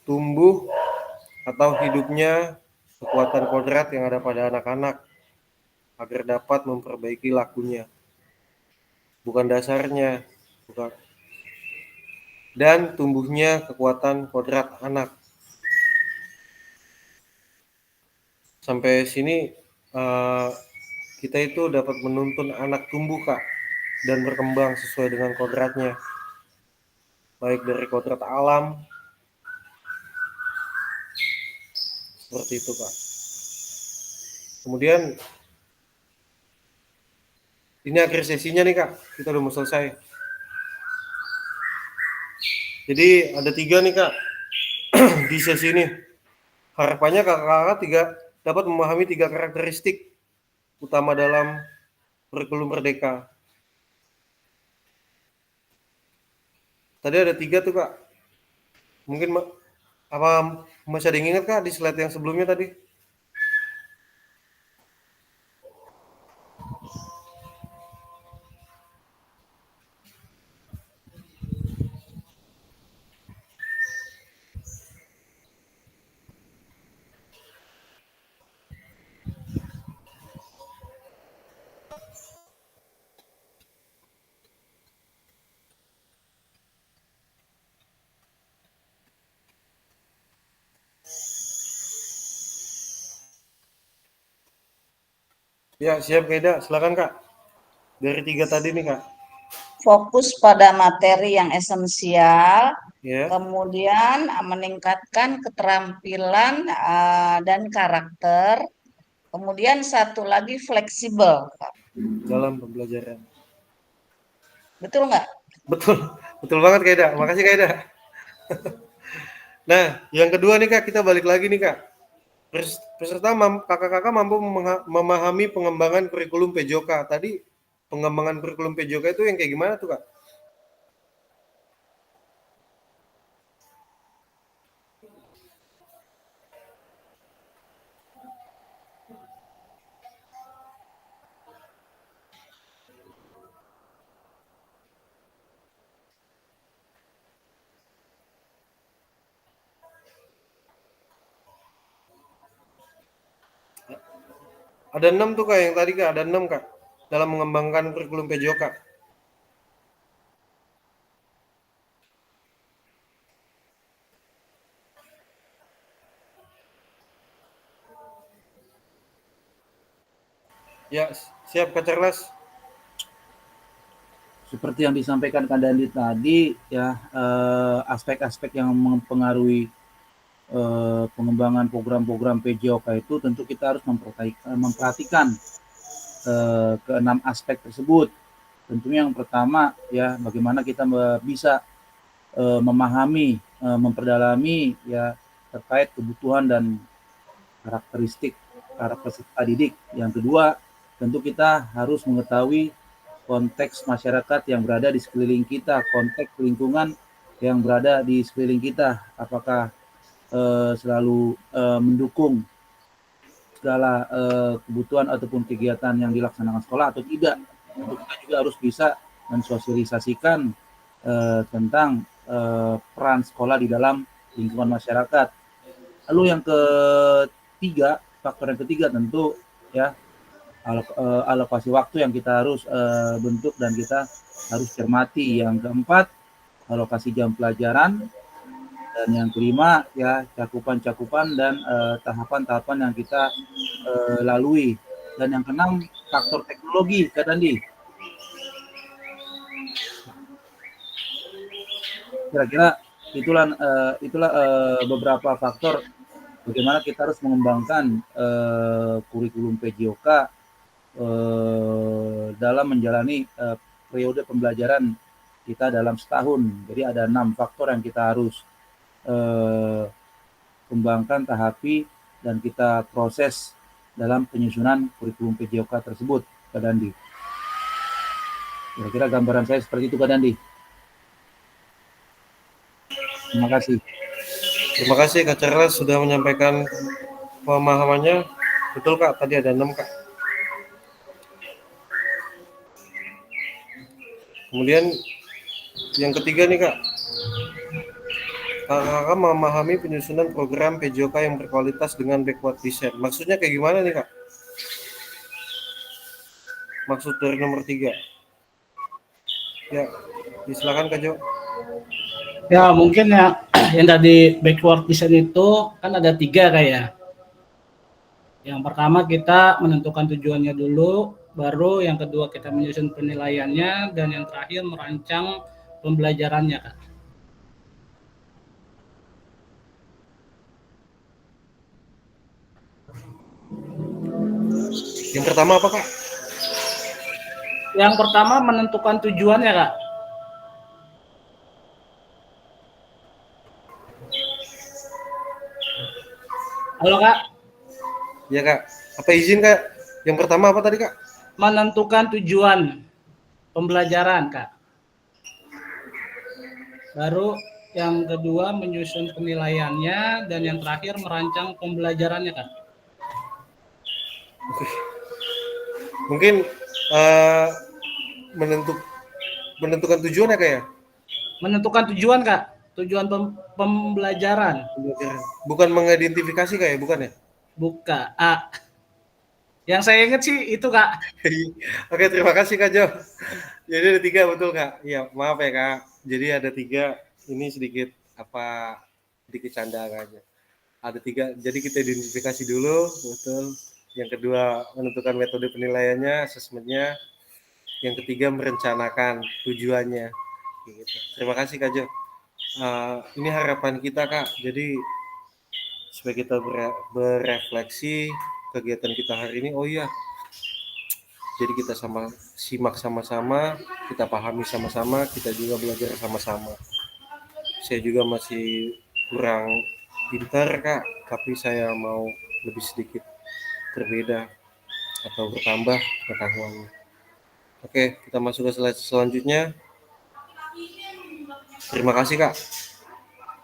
tumbuh atau hidupnya kekuatan kodrat yang ada pada anak-anak agar dapat memperbaiki lakunya, bukan dasarnya, bukan. Dan tumbuhnya kekuatan kodrat anak. Sampai sini kita itu dapat menuntun anak tumbuh Kak dan berkembang sesuai dengan kodratnya, baik dari kodrat alam seperti itu Kak. Kemudian ini akhir sesinya nih Kak, kita udah mau selesai. Jadi ada 3 nih Kak di sesi ini. Harapannya kakak-kakak dapat memahami 3 karakteristik utama dalam kurikulum merdeka. Tadi ada 3 tuh Kak. Mungkin apa masih ada yang ingat Kak di slide yang sebelumnya tadi? Ya, siap Kak Ida. Silakan Kak. Dari 3 tadi nih Kak. Fokus pada materi yang esensial, Ya. kemudian meningkatkan keterampilan dan karakter, kemudian satu lagi fleksibel. Dalam pembelajaran. Betul nggak? Betul, betul banget Kak Ida. Makasih Kak Ida. Nah, yang kedua nih Kak, kita balik lagi nih Kak. Peserta kakak-kakak mampu memahami pengembangan kurikulum PJOK. Tadi pengembangan kurikulum PJOK itu yang kayak gimana tuh Kak? Ada 6 tuh Kak yang tadi Kak, ada 6 Kak dalam mengembangkan kurikulum PJOK. Ya, siap Kak Charles. Seperti yang disampaikan Kak Dandi tadi, ya aspek-aspek yang mempengaruhi pengembangan program-program PJOK itu tentu kita harus memperhatikan ke-6 aspek tersebut. Tentunya yang pertama ya bagaimana kita bisa memahami, memperdalami ya terkait kebutuhan dan karakteristik para peserta didik. Yang kedua, tentu kita harus mengetahui konteks masyarakat yang berada di sekeliling kita, konteks lingkungan yang berada di sekeliling kita, apakah selalu mendukung segala kebutuhan ataupun kegiatan yang dilaksanakan sekolah atau tidak. Tentu kita juga harus bisa mensosialisasikan tentang peran sekolah di dalam lingkungan masyarakat. Lalu yang ketiga, faktor yang ketiga tentu ya alokasi waktu yang kita harus bentuk dan kita harus cermati. Yang keempat, alokasi jam pelajaran. Dan yang kelima ya cakupan-cakupan dan tahapan-tahapan yang kita lalui. Dan yang keenam, faktor teknologi, Kak Dandi. Kira-kira itulah beberapa faktor bagaimana kita harus mengembangkan kurikulum PJOK dalam menjalani periode pembelajaran kita dalam setahun. Jadi ada 6 faktor yang kita harus kembangkan, tahapi, dan kita proses dalam penyusunan kurikulum PJOK tersebut, Kak Dandi. Kira-kira gambaran saya seperti itu, Kak Dandi. Terima kasih. Terima kasih Kak Charles sudah menyampaikan pemahamannya. Betul Kak, tadi ada 6 Kak. Kemudian yang ketiga nih Kak, kakak memahami penyusunan program PJOK yang berkualitas dengan backward design. Maksudnya kayak gimana nih Kak? Maksud dari nomor 3. Ya, silakan Kak Jo. Ya mungkin ya yang tadi backward design itu kan ada 3 kayak. Yang pertama kita menentukan tujuannya dulu, baru yang kedua kita menyusun penilaiannya, dan yang terakhir merancang pembelajarannya, Kak. Yang pertama apa Kak? Yang pertama menentukan tujuannya, Kak. Halo Kak. Ya Kak. Apa izin Kak? Yang pertama apa tadi Kak? Menentukan tujuan pembelajaran, Kak. Baru yang kedua menyusun penilaiannya, dan yang terakhir merancang pembelajarannya, Kak. Oke. Mungkin menentukan tujuan ya Kak ya? Menentukan tujuan, Kak. Tujuan pembelajaran. Bukan mengidentifikasi Kak ya? Bukan ya? Bukan. Yang saya ingat sih itu Kak. Oke, terima kasih Kak Jo. Jadi ada 3 betul Kak. Iya, maaf ya Kak. Jadi ada 3. Ini sedikit canda aja. Ada 3. Jadi kita identifikasi dulu, betul. Yang kedua menentukan metode penilaiannya, asesmennya. Yang ketiga merencanakan tujuannya. Gitu. Terima kasih Kak Jo. Ini harapan kita Kak. Jadi supaya kita berefleksi kegiatan kita hari ini. Oh iya, jadi kita simak sama-sama, kita pahami sama-sama, kita juga belajar sama-sama. Saya juga masih kurang pintar Kak, tapi saya mau lebih sedikit berbeda atau bertambah pengetahuannya. Oke, kita masuk ke slide selanjutnya. Terima kasih Kak.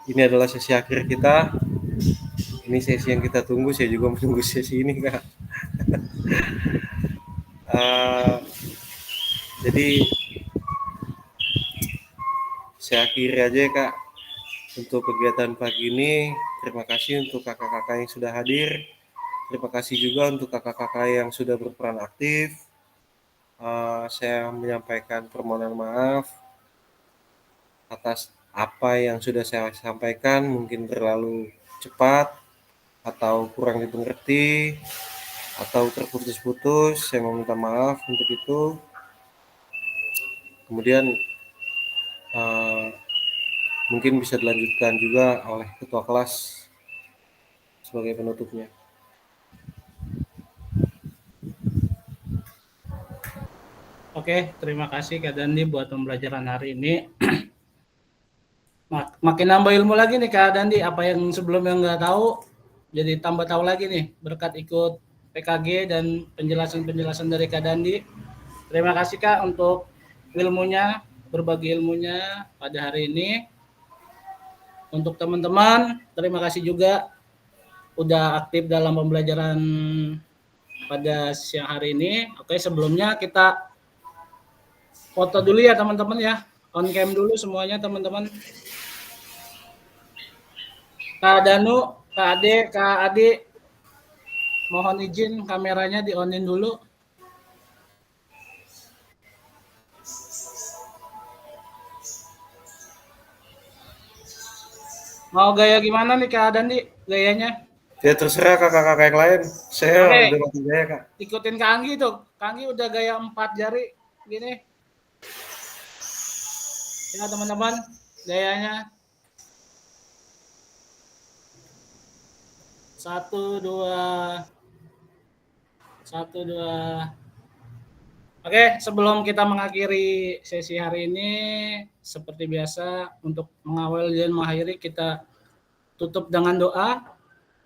Ini adalah sesi akhir kita. Ini sesi yang kita tunggu, saya juga menunggu sesi ini Kak. Jadi saya akhiri aja ya Kak untuk kegiatan pagi ini. Terima kasih untuk kakak-kakak yang sudah hadir. Terima kasih juga untuk kakak-kakak yang sudah berperan aktif. Saya menyampaikan permohonan maaf atas apa yang sudah saya sampaikan, mungkin terlalu cepat atau kurang dimengerti atau terputus-putus. Saya meminta maaf untuk itu. Kemudian mungkin bisa dilanjutkan juga oleh ketua kelas sebagai penutupnya. Oke, terima kasih Kak Dandi buat pembelajaran hari ini. Makin nambah ilmu lagi nih Kak Dandi, apa yang sebelumnya nggak tahu jadi tambah tahu lagi nih berkat ikut PKG dan penjelasan-penjelasan dari Kak Dandi. Terima kasih Kak untuk ilmunya, berbagi ilmunya pada hari ini. Untuk teman-teman, terima kasih juga udah aktif dalam pembelajaran pada siang hari ini. Oke, sebelumnya kita foto dulu ya teman-teman ya. On cam dulu semuanya teman-teman. Kak Danu, Kak Ade, Kak Adi, mohon izin kameranya di-onin dulu. Mau gaya gimana nih Kak Dandi gayanya? Ya terserah kakak-kakak yang lain. Saya Oke. udah mati gaya Kak. Ikutin Kak Anggi tuh. Kak Anggi udah gaya 4 jari gini. Ya teman-teman, gayanya. 1, 2. 1, 2. Oke, sebelum kita mengakhiri sesi hari ini, seperti biasa untuk mengawal dan mengakhiri kita tutup dengan doa.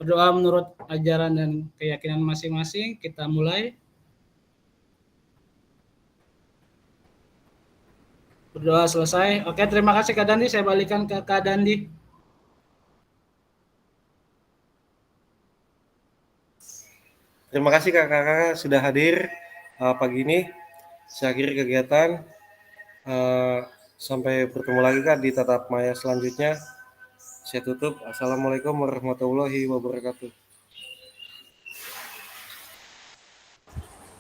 Berdoa menurut ajaran dan keyakinan masing-masing. Kita mulai. Berdoa selesai. Oke, terima kasih Kak Dandi. Saya balikan ke Kak Dandi. Terima kasih kakak-kakak sudah hadir pagi ini. Saya akhiri kegiatan. Sampai bertemu lagi Kak di tatap maya selanjutnya. Saya tutup. Assalamualaikum warahmatullahi wabarakatuh.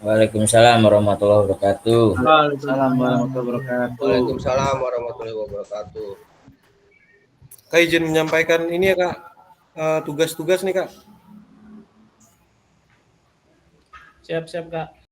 Waalaikumsalam warahmatullahi wabarakatuh. Assalamualaikum warahmatullahi wabarakatuh. Waalaikumsalam warahmatullahi wabarakatuh. Kak izin menyampaikan ini ya Kak, tugas-tugas nih Kak. Siap-siap Kak.